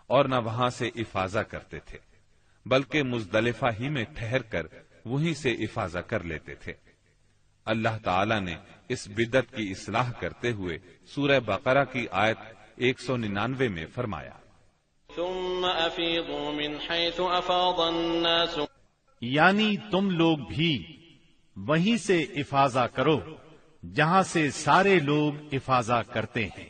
Speaker 5: اور نہ وہاں سے افاضہ کرتے تھے، بلکہ مزدلفہ ہی میں ٹھہر کر وہیں سے افاضہ کر لیتے تھے۔ اللہ تعالی نے اس بدعت کی اصلاح کرتے ہوئے سورہ بقرہ کی آیت 199 میں فرمایا،
Speaker 7: ثم افیضوا من حیث افاض الناس،
Speaker 4: یعنی تم لوگ بھی وہیں سے افاضہ کرو جہاں سے سارے لوگ افاضہ کرتے ہیں۔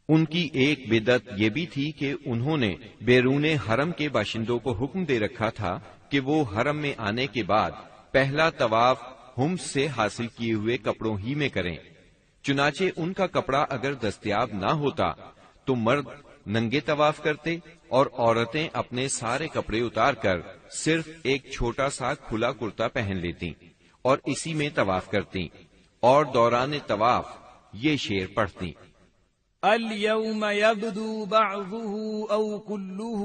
Speaker 6: ان کی ایک بدعت یہ بھی تھی کہ انہوں نے بیرون حرم کے باشندوں کو حکم دے رکھا تھا کہ وہ حرم میں آنے کے بعد پہلا طواف ہمس سے حاصل کیے ہوئے کپڑوں ہی میں کریں۔ چنانچہ ان کا کپڑا اگر دستیاب نہ ہوتا تو مرد ننگے طواف کرتے اور عورتیں اپنے سارے کپڑے اتار کر صرف ایک چھوٹا سا کھلا کرتا پہن لیتی اور اسی میں طواف کرتی اور دوران طواف یہ شعر پڑھتی،
Speaker 9: اليوم يبدو بعضه أو كله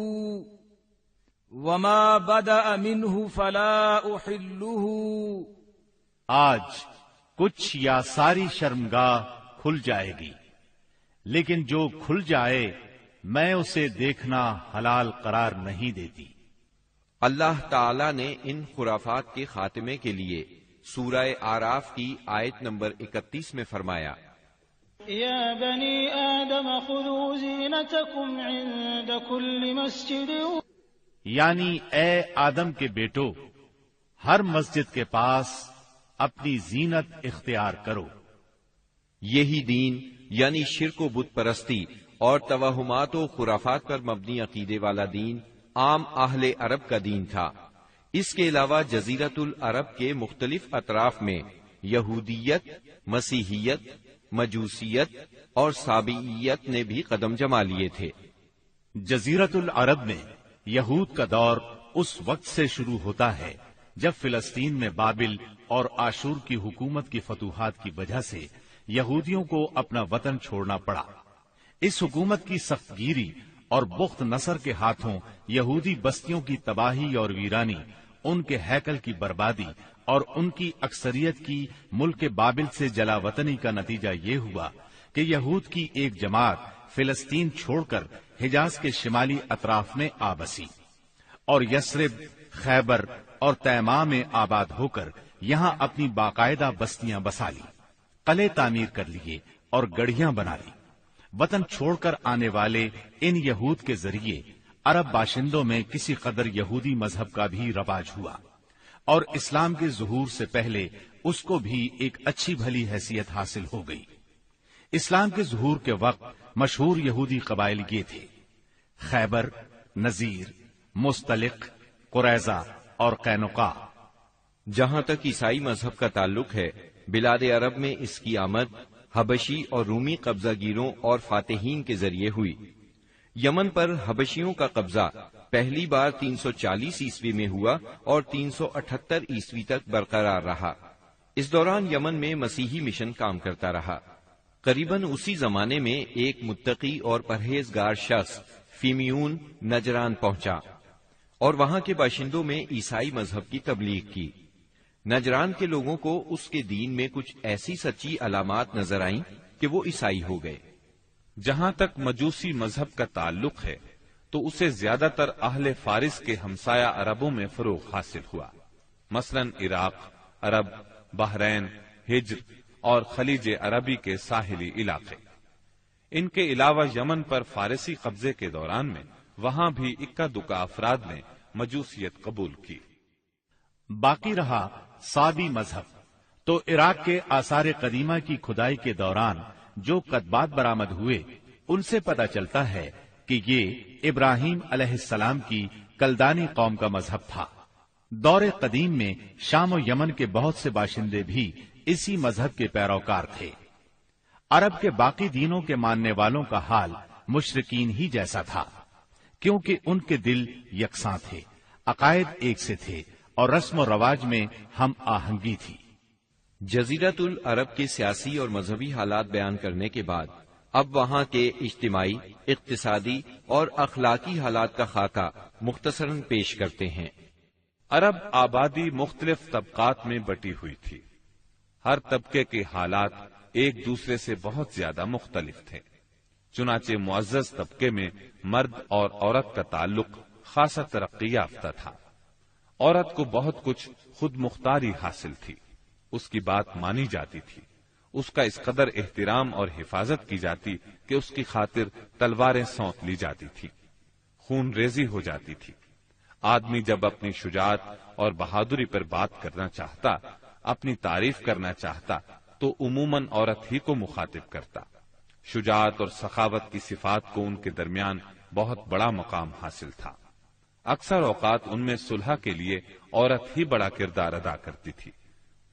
Speaker 9: وما بدأ منه فلا أحله،
Speaker 4: آج کچھ یا ساری شرمگاہ کھل جائے گی، لیکن جو کھل جائے میں اسے دیکھنا حلال قرار نہیں دیتی۔
Speaker 6: اللہ تعالی نے ان خرافات کے خاتمے کے لیے سورہ آراف کی آیت نمبر 31 میں فرمایا،
Speaker 8: یا بنی آدم خذوا زینتکم عند کل مسجد،
Speaker 4: یعنی اے آدم کے بیٹو، ہر مسجد کے پاس اپنی زینت اختیار کرو۔
Speaker 6: یہی دین یعنی شرک و بت پرستی اور توہمات و خرافات پر مبنی عقیدے والا دین عام اہل عرب کا دین تھا۔ اس کے علاوہ جزیرۃ العرب کے مختلف اطراف میں یہودیت، مسیحیت، مجوسیت اور سابعیت نے بھی قدم جما لیے تھے۔
Speaker 4: جزیرۃ العرب میں یہود کا دور اس وقت سے شروع ہوتا ہے جب فلسطین میں بابل اور آشور کی حکومت کی فتوحات کی وجہ سے یہودیوں کو اپنا وطن چھوڑنا پڑا۔ اس حکومت کی سخت گیری اور بخت نصر کے ہاتھوں یہودی بستیوں کی تباہی اور ویرانی، ان کے ہیکل کی بربادی اور ان کی اکثریت کی ملک بابل سے جلا وطنی کا نتیجہ یہ ہوا کہ یہود کی ایک جماعت فلسطین چھوڑ کر حجاز کے شمالی اطراف میں آ بسی اور یثرب، خیبر اور تیماء میں آباد ہو کر یہاں اپنی باقاعدہ بستیاں بسا لی، قلعے تعمیر کر لیے اور گڑھیاں بنا لی۔ وطن چھوڑ کر آنے والے ان یہود کے ذریعے عرب باشندوں میں کسی قدر یہودی مذہب کا بھی رواج ہوا اور اسلام کے ظہور سے پہلے اس کو بھی ایک اچھی بھلی حیثیت حاصل ہو گئی۔ اسلام کے ظہور کے وقت مشہور یہودی قبائل یہ تھے: خیبر، نذیر، مستلق، قریظہ اور قینقاع۔
Speaker 6: جہاں تک عیسائی مذہب کا تعلق ہے، بلاد عرب میں اس کی آمد حبشی اور رومی قبضہ گیروں اور فاتحین کے ذریعے ہوئی۔ یمن پر حبشیوں کا قبضہ پہلی بار 340 عیسوی میں ہوا اور 378 عیسوی تک برقرار رہا۔ اس دوران یمن میں مسیحی مشن کام کرتا رہا۔ قریباً اسی زمانے میں ایک متقی اور پرہیزگار شخص فیمیون نجران پہنچا اور وہاں کے باشندوں میں عیسائی مذہب کی تبلیغ کی۔ نجران کے لوگوں کو اس کے دین میں کچھ ایسی سچی علامات نظر آئیں کہ وہ عیسائی ہو گئے۔
Speaker 5: جہاں تک مجوسی مذہب کا تعلق ہے تو اسے زیادہ تر اہل فارس کے ہمسایہ عربوں میں فروغ حاصل ہوا، مثلاً عراق، عرب، بحرین، ہجر اور خلیج عربی کے ساحلی علاقے۔ ان کے علاوہ یمن پر فارسی قبضے کے دوران میں وہاں بھی اکا دکا افراد نے مجوسیت قبول کی۔
Speaker 4: باقی رہا صابی مذہب، تو عراق کے آثار قدیمہ کی کھدائی کے دوران جو کتبات برآمد ہوئے ان سے پتہ چلتا ہے کہ یہ ابراہیم علیہ السلام کی کلدانی قوم کا مذہب تھا۔ دور قدیم میں شام و یمن کے بہت سے باشندے بھی اسی مذہب کے پیروکار تھے۔ عرب کے باقی دینوں کے ماننے والوں کا حال مشرکین ہی جیسا تھا، کیونکہ ان کے دل یکساں تھے، عقائد ایک سے تھے اور رسم و رواج میں ہم آہنگی تھی۔
Speaker 6: جزیرۃ العرب کے سیاسی اور مذہبی حالات بیان کرنے کے بعد اب وہاں کے اجتماعی، اقتصادی اور اخلاقی حالات کا خاکہ مختصراً پیش کرتے ہیں۔
Speaker 5: عرب آبادی مختلف طبقات میں بٹی ہوئی تھی۔ ہر طبقے کے حالات ایک دوسرے سے بہت زیادہ مختلف تھے۔ چنانچہ معزز طبقے میں مرد اور عورت کا تعلق خاصا ترقی یافتہ تھا۔ عورت کو بہت کچھ خود مختاری حاصل تھی، اس کی بات مانی جاتی تھی، اس کا اس قدر احترام اور حفاظت کی جاتی کہ اس کی خاطر تلواریں سونت لی جاتی تھی، خون ریزی ہو جاتی تھی۔ آدمی جب اپنی شجاعت اور بہادری پر بات کرنا چاہتا، اپنی تعریف کرنا چاہتا تو عموماً عورت ہی کو مخاطب کرتا۔ شجاعت اور سخاوت کی صفات کو ان کے درمیان بہت بڑا مقام حاصل تھا۔ اکثر اوقات ان میں صلح کے لیے عورت ہی بڑا کردار ادا کرتی تھی۔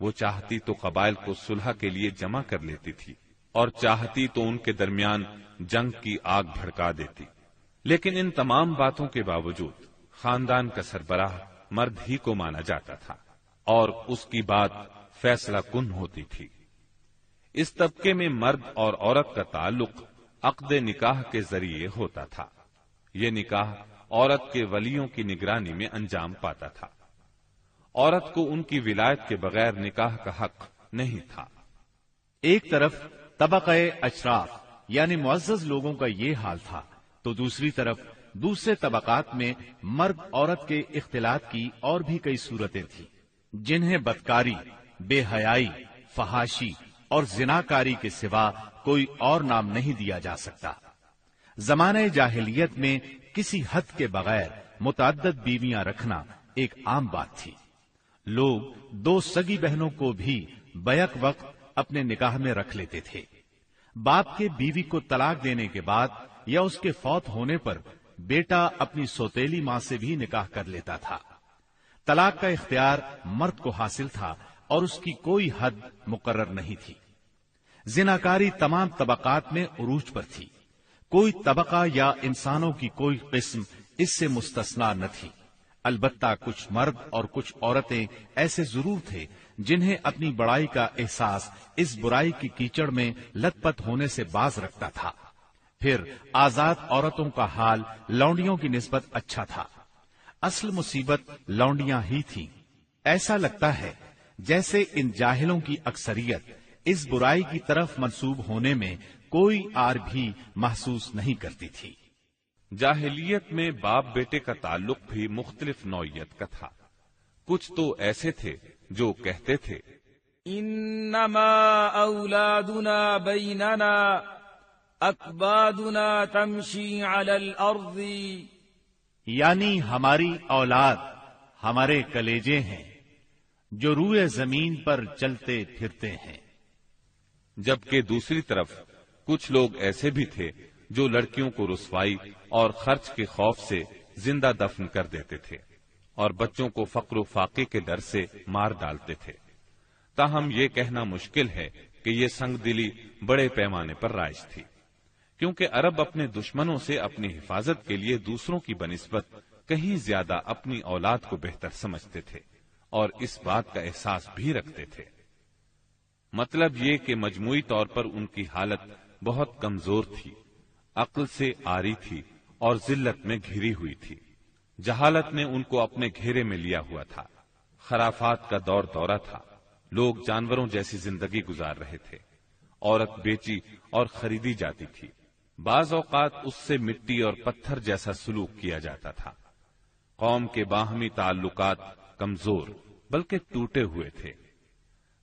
Speaker 5: وہ چاہتی تو قبائل کو صلح کے لیے جمع کر لیتی تھی اور چاہتی تو ان کے درمیان جنگ کی آگ بھڑکا دیتی۔ لیکن ان تمام باتوں کے باوجود خاندان کا سربراہ مرد ہی کو مانا جاتا تھا اور اس کی بات فیصلہ کن ہوتی تھی۔ اس طبقے میں مرد اور عورت کا تعلق عقد نکاح کے ذریعے ہوتا تھا۔ یہ نکاح عورت کے ولیوں کی نگرانی میں انجام پاتا تھا۔ عورت کو ان کی ولایت کے بغیر نکاح کا حق نہیں تھا۔
Speaker 4: ایک طرف طبقہ اشراف یعنی معزز لوگوں کا یہ حال تھا، تو دوسری طرف دوسرے طبقات میں مرد عورت کے اختلاط کی اور بھی کئی صورتیں تھیں، جنہیں بدکاری، بے حیائی، فحاشی اور زناکاری کے سوا کوئی اور نام نہیں دیا جا سکتا۔ زمانہ جاہلیت میں کسی حد کے بغیر متعدد بیویاں رکھنا ایک عام بات تھی۔ لوگ دو سگی بہنوں کو بھی بیک وقت اپنے نکاح میں رکھ لیتے تھے۔ باپ کے بیوی کو طلاق دینے کے بعد یا اس کے فوت ہونے پر بیٹا اپنی سوتیلی ماں سے بھی نکاح کر لیتا تھا۔ طلاق کا اختیار مرد کو حاصل تھا اور اس کی کوئی حد مقرر نہیں تھی۔ زناکاری تمام طبقات میں عروج پر تھی، کوئی طبقہ یا انسانوں کی کوئی قسم اس سے مستثنا نہ تھی۔ البتہ کچھ مرد اور کچھ عورتیں ایسے ضرور تھے جنہیں اپنی بڑائی کا احساس اس برائی کی کیچڑ میں لت پت ہونے سے باز رکھتا تھا۔ پھر آزاد عورتوں کا حال لونڈیوں کی نسبت اچھا تھا۔ اصل مصیبت لونڈیاں ہی تھیں۔ ایسا لگتا ہے جیسے ان جاہلوں کی اکثریت اس برائی کی طرف منسوب ہونے میں کوئی آر بھی محسوس نہیں کرتی تھی۔
Speaker 5: جاہلیت میں باپ بیٹے کا تعلق بھی مختلف نوعیت کا تھا۔ کچھ تو ایسے تھے جو کہتے تھے
Speaker 9: انما اولادنا بیننا اکبادنا تمشی علی الارض،
Speaker 4: یعنی ہماری اولاد ہمارے کلیجے ہیں جو روئے زمین پر چلتے پھرتے ہیں۔
Speaker 5: جبکہ دوسری طرف کچھ لوگ ایسے بھی تھے جو لڑکیوں کو رسوائی اور خرچ کے خوف سے زندہ دفن کر دیتے تھے اور بچوں کو فقر و فاقے کے ڈر سے مار ڈالتے تھے۔ تاہم یہ کہنا مشکل ہے کہ یہ سنگ دلی بڑے پیمانے پر رائج تھی، کیونکہ عرب اپنے دشمنوں سے اپنی حفاظت کے لیے دوسروں کی بنسبت کہیں زیادہ اپنی اولاد کو بہتر سمجھتے تھے اور اس بات کا احساس بھی رکھتے تھے۔ مطلب یہ کہ مجموعی طور پر ان کی حالت بہت کمزور تھی، عقل سے عاری تھی اور ذلت میں گھری ہوئی تھی۔ جہالت نے ان کو اپنے گھیرے میں لیا ہوا تھا۔ خرافات کا دور دورہ تھا، لوگ جانوروں جیسی زندگی گزار رہے تھے، عورت بیچی اور خریدی جاتی تھی، بعض اوقات اس سے مٹی اور پتھر جیسا سلوک کیا جاتا تھا۔ قوم کے باہمی تعلقات کمزور بلکہ ٹوٹے ہوئے تھے۔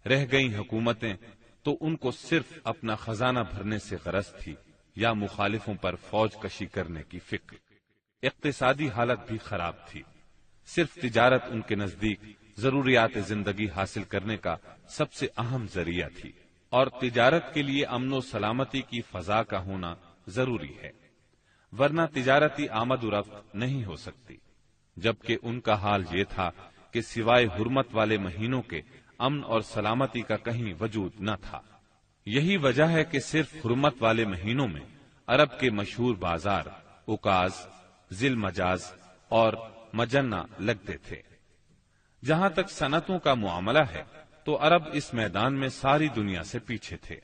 Speaker 5: رہ گئی حکومتیں تو ان کو صرف اپنا خزانہ بھرنے سے غرض تھی یا مخالفوں پر فوج کشی کرنے کی فکر۔ اقتصادی حالت بھی خراب تھی۔ صرف تجارت ان کے نزدیک ضروریات زندگی حاصل کرنے کا سب سے اہم ذریعہ تھی، اور تجارت کے لیے امن و سلامتی کی فضا کا ہونا ضروری ہے، ورنہ تجارتی آمد و رفت نہیں ہو سکتی۔ جبکہ ان کا حال یہ تھا کہ سوائے حرمت والے مہینوں کے امن اور سلامتی کا کہیں وجود نہ تھا۔ یہی وجہ ہے کہ صرف حرمت والے مہینوں میں عرب کے مشہور بازار اکاز، ذی المجاز اور مجنہ لگتے تھے۔ جہاں تک صنعتوں کا معاملہ ہے تو عرب اس میدان میں ساری دنیا سے پیچھے تھے۔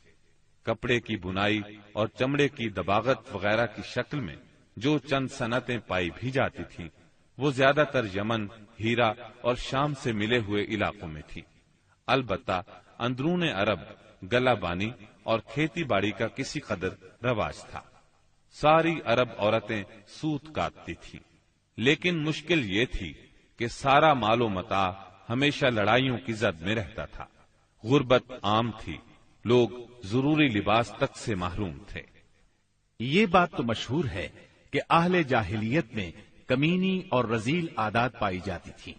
Speaker 5: کپڑے کی بنائی اور چمڑے کی دباغت وغیرہ کی شکل میں جو چند صنعتیں پائی بھی جاتی تھیں وہ زیادہ تر یمن، ہیرا اور شام سے ملے ہوئے علاقوں میں تھی۔ البتہ اندرون عرب گلہ بانی اور کھیتی باڑی کا کسی قدر رواج تھا۔ ساری عرب عورتیں سوت کاٹتی تھیں، لیکن مشکل یہ تھی کہ سارا مال و متاع ہمیشہ لڑائیوں کی زد میں رہتا تھا۔ غربت عام تھی، لوگ ضروری لباس تک سے محروم تھے۔
Speaker 4: یہ بات تو مشہور ہے کہ اہل جاہلیت میں کمینی اور رذیل عادات پائی جاتی تھی،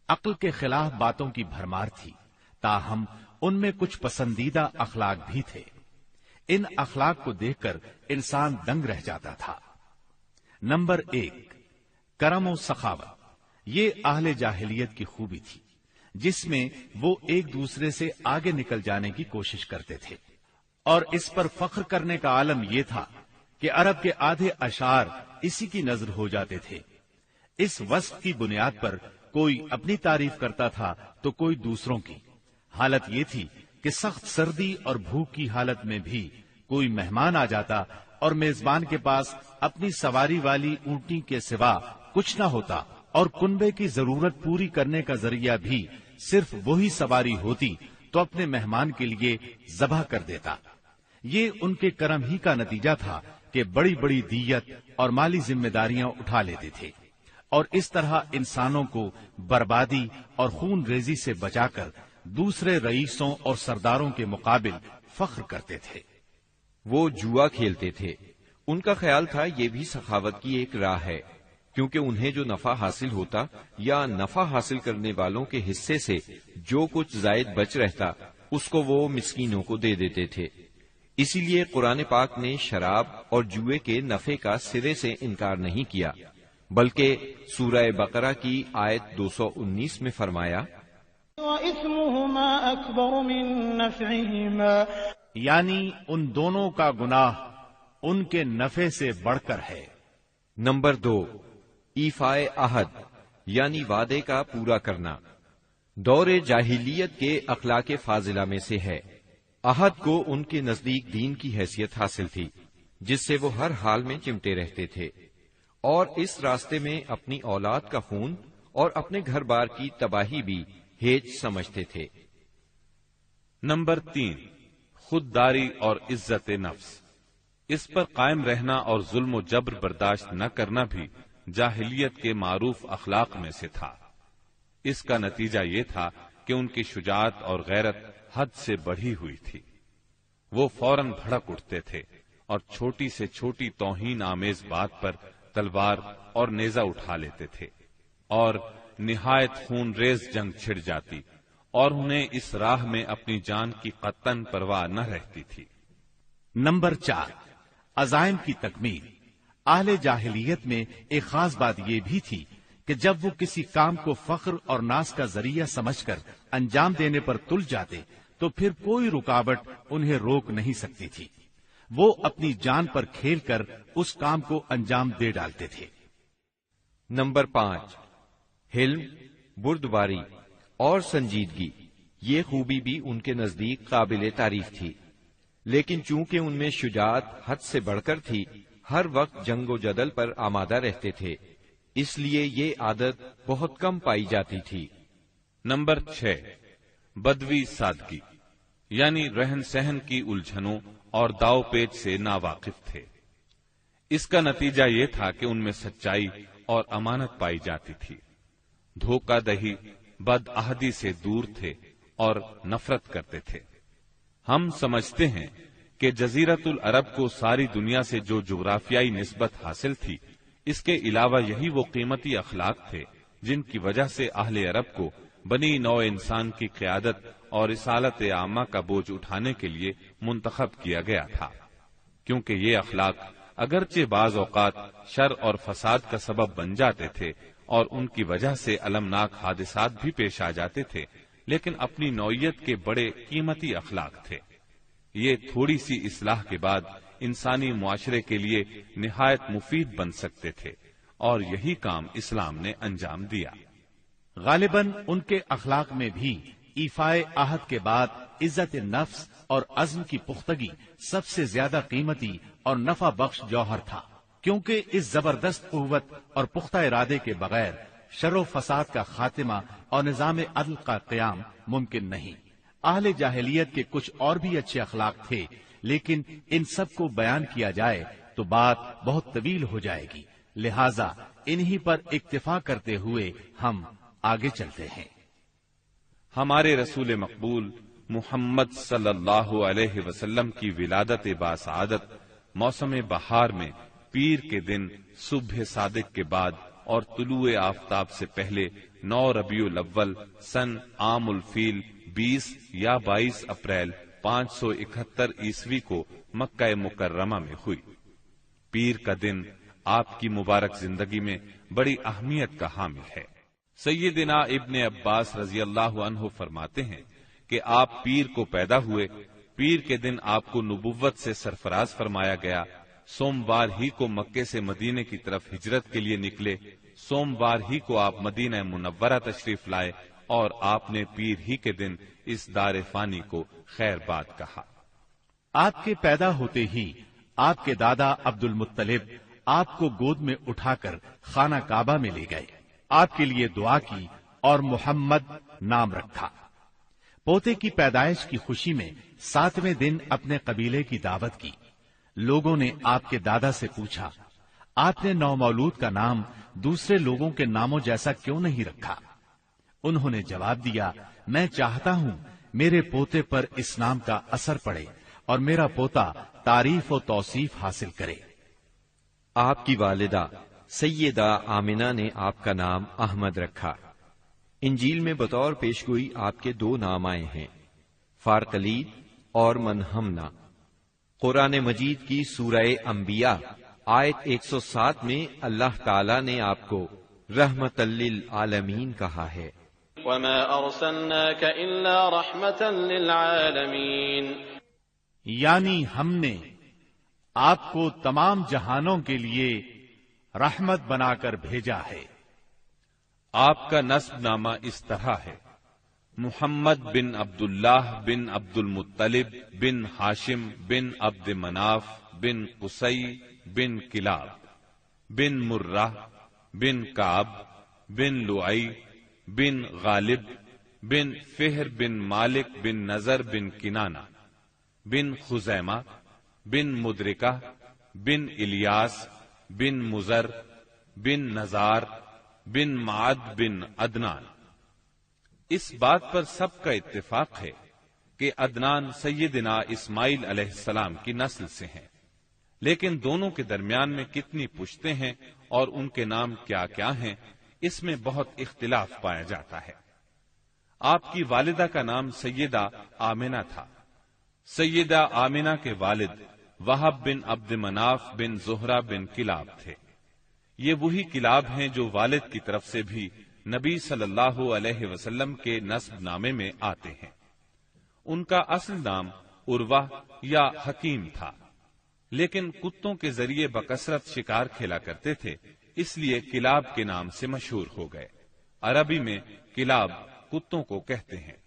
Speaker 4: عقل کے خلاف باتوں کی بھرمار تھی، تاہم ان میں کچھ پسندیدہ اخلاق بھی تھے۔ ان اخلاق کو دیکھ کر انسان دنگ رہ جاتا تھا۔ نمبر 1، کرم و سخاوت۔ یہ اہل جاہلیت کی خوبی تھی جس میں وہ ایک دوسرے سے آگے نکل جانے کی کوشش کرتے تھے، اور اس پر فخر کرنے کا عالم یہ تھا کہ عرب کے آدھے اشعار اسی کی نظر ہو جاتے تھے۔ اس وصف کی بنیاد پر کوئی اپنی تعریف کرتا تھا تو کوئی دوسروں کی۔ حالت یہ تھی کہ سخت سردی اور بھوک کی حالت میں بھی کوئی مہمان آ جاتا اور میزبان کے پاس اپنی سواری والی اونٹنی کے سوا کچھ نہ ہوتا، اور کنبے کی ضرورت پوری کرنے کا ذریعہ بھی صرف وہی سواری ہوتی تو اپنے مہمان کے لیے ذبح کر دیتا۔ یہ ان کے کرم ہی کا نتیجہ تھا کہ بڑی بڑی دیت اور مالی ذمہ داریاں اٹھا لیتے تھے، اور اس طرح انسانوں کو بربادی اور خون ریزی سے بچا کر دوسرے رئیسوں اور سرداروں کے مقابل فخر کرتے تھے۔
Speaker 6: وہ جوا کھیلتے تھے۔ ان کا خیال تھا یہ بھی سخاوت کی ایک راہ ہے، کیونکہ انہیں جو نفع حاصل ہوتا یا نفع حاصل کرنے والوں کے حصے سے جو کچھ زائد بچ رہتا اس کو وہ مسکینوں کو دے دیتے تھے۔ اسی لیے قرآن پاک نے شراب اور جوئے کے نفع کا سرے سے انکار نہیں کیا، بلکہ سورہ بقرہ کی آیت 219 میں فرمایا،
Speaker 8: وَإِثْمُهُمَا أَكْبَرُ مِن نَّفْعِهِمَا،
Speaker 4: یعنی ان دونوں کا گناہ ان کے نفع سے بڑھ کر ہے۔
Speaker 6: نمبر 2، ایفائے عہد یعنی وعدے کا پورا کرنا۔ دور جاہلیت کے اخلاق فاضلہ میں سے ہے۔ عہد کو ان کے نزدیک دین کی حیثیت حاصل تھی، جس سے وہ ہر حال میں چمٹے رہتے تھے، اور اس راستے میں اپنی اولاد کا خون اور اپنے گھر بار کی تباہی بھی ہیج سمجھتے تھے۔
Speaker 5: نمبر 3، خودداری اور عزت نفس۔ اس پر قائم رہنا اور ظلم و جبر برداشت نہ کرنا بھی جاہلیت کے معروف اخلاق میں سے تھا۔ اس کا نتیجہ یہ تھا کہ ان کی شجاعت اور غیرت حد سے بڑھی ہوئی تھی۔ وہ فوراً بھڑک اٹھتے تھے اور چھوٹی سے چھوٹی توہین آمیز بات پر تلوار اور نیزہ اٹھا لیتے تھے، اور نہایت خون ریز جنگ چھڑ جاتی اور انہیں اس راہ میں اپنی جان کی قطعاً پرواہ نہ رہتی تھی۔
Speaker 4: نمبر 4، عزائم کی تکمیل۔ اہل جاہلیت میں ایک خاص بات یہ بھی تھی کہ جب وہ کسی کام کو فخر اور ناز کا ذریعہ سمجھ کر انجام دینے پر تل جاتے تو پھر کوئی رکاوٹ انہیں روک نہیں سکتی تھی۔ وہ اپنی جان پر کھیل کر اس کام کو انجام دے ڈالتے تھے۔
Speaker 6: نمبر 5، حلم، بردباری اور سنجیدگی۔ یہ خوبی بھی ان کے نزدیک قابل تعریف تھی، لیکن چونکہ ان میں شجاعت حد سے بڑھ کر تھی، ہر وقت جنگ و جدل پر آمادہ رہتے تھے، اس لیے یہ عادت بہت کم پائی جاتی تھی۔
Speaker 5: نمبر 6، بدوی سادگی، یعنی رہن سہن کی الجھنوں اور داؤ پیچ سے ناواقف تھے۔ اس کا نتیجہ یہ تھا کہ ان میں سچائی اور امانت پائی جاتی تھی، دھوکہ دہی، بد عہدی سے دور تھے اور نفرت کرتے تھے۔ ہم سمجھتے ہیں کہ جزیرت العرب کو ساری دنیا سے جو جغرافیائی نسبت حاصل تھی، اس کے علاوہ یہی وہ قیمتی اخلاق تھے جن کی وجہ سے اہل عرب کو بنی نوع انسان کی قیادت اور رسالت عامہ کا بوجھ اٹھانے کے لیے منتخب کیا گیا تھا، کیونکہ یہ اخلاق اگرچہ بعض اوقات شر اور فساد کا سبب بن جاتے تھے اور ان کی وجہ سے المناک حادثات بھی پیش آ جاتے تھے، لیکن اپنی نوعیت کے بڑے قیمتی اخلاق تھے۔ یہ تھوڑی سی اصلاح کے بعد انسانی معاشرے کے لیے نہایت مفید بن سکتے تھے، اور یہی کام اسلام نے انجام دیا۔
Speaker 4: غالباً ان کے اخلاق میں بھی ایفائے عہد کے بعد عزت نفس اور عزم کی پختگی سب سے زیادہ قیمتی اور نفع بخش جوہر تھا، کیونکہ اس زبردست قوت اور پختہ ارادے کے بغیر شر و فساد کا خاتمہ اور نظام عدل کا قیام ممکن نہیں۔ اہل جاہلیت کے کچھ اور بھی اچھے اخلاق تھے، لیکن ان سب کو بیان کیا جائے تو بات بہت طویل ہو جائے گی، لہذا انہی پر اکتفا کرتے ہوئے ہم آگے چلتے ہیں۔
Speaker 5: ہمارے رسول مقبول محمد صلی اللہ علیہ وسلم کی ولادت باسعادت موسم بہار میں پیر کے دن صبح صادق کے بعد اور طلوع آفتاب سے پہلے 9 ربیع الاول سن عام الفیل 20 یا 22 اپریل 571 عیسوی کو مکہ مکرمہ میں ہوئی۔ پیر کا دن آپ کی مبارک زندگی میں بڑی اہمیت کا حامل ہے۔ سیدنا ابن عباس رضی اللہ عنہ فرماتے ہیں کہ آپ پیر کو پیدا ہوئے، پیر کے دن آپ کو نبوت سے سرفراز فرمایا گیا، سوموار ہی کو مکے سے مدینے کی طرف ہجرت کے لیے نکلے، سوموار ہی کو آپ مدینہ منورہ تشریف لائے، اور آپ نے پیر ہی کے دن اس دار فانی کو خیر باد کہا۔
Speaker 4: آپ کے پیدا ہوتے ہی آپ کے دادا عبد المطلب آپ کو گود میں اٹھا کر خانہ کعبہ میں لے گئے، آپ کے لیے دعا کی اور محمد نام رکھا۔ پوتے کی پیدائش کی خوشی میں 7ویں دن اپنے قبیلے کی دعوت کی۔ لوگوں نے آپ کے دادا سے پوچھا، آپ نے نومولود کا نام دوسرے لوگوں کے ناموں جیسا کیوں نہیں رکھا؟ انہوں نے جواب دیا، میں چاہتا ہوں میرے پوتے پر اس نام کا اثر پڑے اور میرا پوتا تعریف و توصیف حاصل کرے۔
Speaker 6: آپ کی والدہ سیدہ آمنہ نے آپ کا نام احمد رکھا۔ انجیل میں بطور پیشگوئی آپ کے 2 نام آئے ہیں، فارقلید اور منہمنا۔ قرآن مجید کی سورہ انبیاء آیت 107 میں اللہ تعالی نے آپ کو رحمت للعالمین کہا ہے۔
Speaker 7: وما ارسلناك الا رحمة للعالمین،
Speaker 4: یعنی ہم نے آپ کو تمام جہانوں کے لیے رحمت بنا کر بھیجا ہے۔
Speaker 5: آپ کا نسب نامہ اس طرح ہے: محمد بن عبداللہ بن عبد المطلب بن ہاشم بن عبد مناف بن قصی بن کلاب بن مرہ بن کعب بن لعی بن غالب بن فہر بن مالک بن نظر بن کنانہ بن خزیمہ بن مدرکہ بن الیاس بن مزر بن نزار بن معد بن عدنان۔ اس بات پر سب کا اتفاق ہے کہ عدنان سیدنا اسماعیل علیہ السلام کی نسل سے ہیں، لیکن دونوں کے درمیان میں کتنی پشتیں ہیں اور ان کے نام کیا کیا ہیں، اس میں بہت اختلاف پایا جاتا ہے۔ آپ کی والدہ کا نام سیدہ آمنہ تھا۔ سیدہ آمنہ کے والد وہب بن عبد مناف بن زہرہ بن کلاب تھے۔ یہ وہی کلاب ہیں جو والد کی طرف سے بھی نبی صلی اللہ علیہ وسلم کے نسب نامے میں آتے ہیں۔ ان کا اصل نام عروہ یا حکیم تھا، لیکن کتوں کے ذریعے بکثرت شکار کھیلا کرتے تھے، اس لیے کلاب کے نام سے مشہور ہو گئے۔ عربی میں کلاب کتوں کو کہتے ہیں۔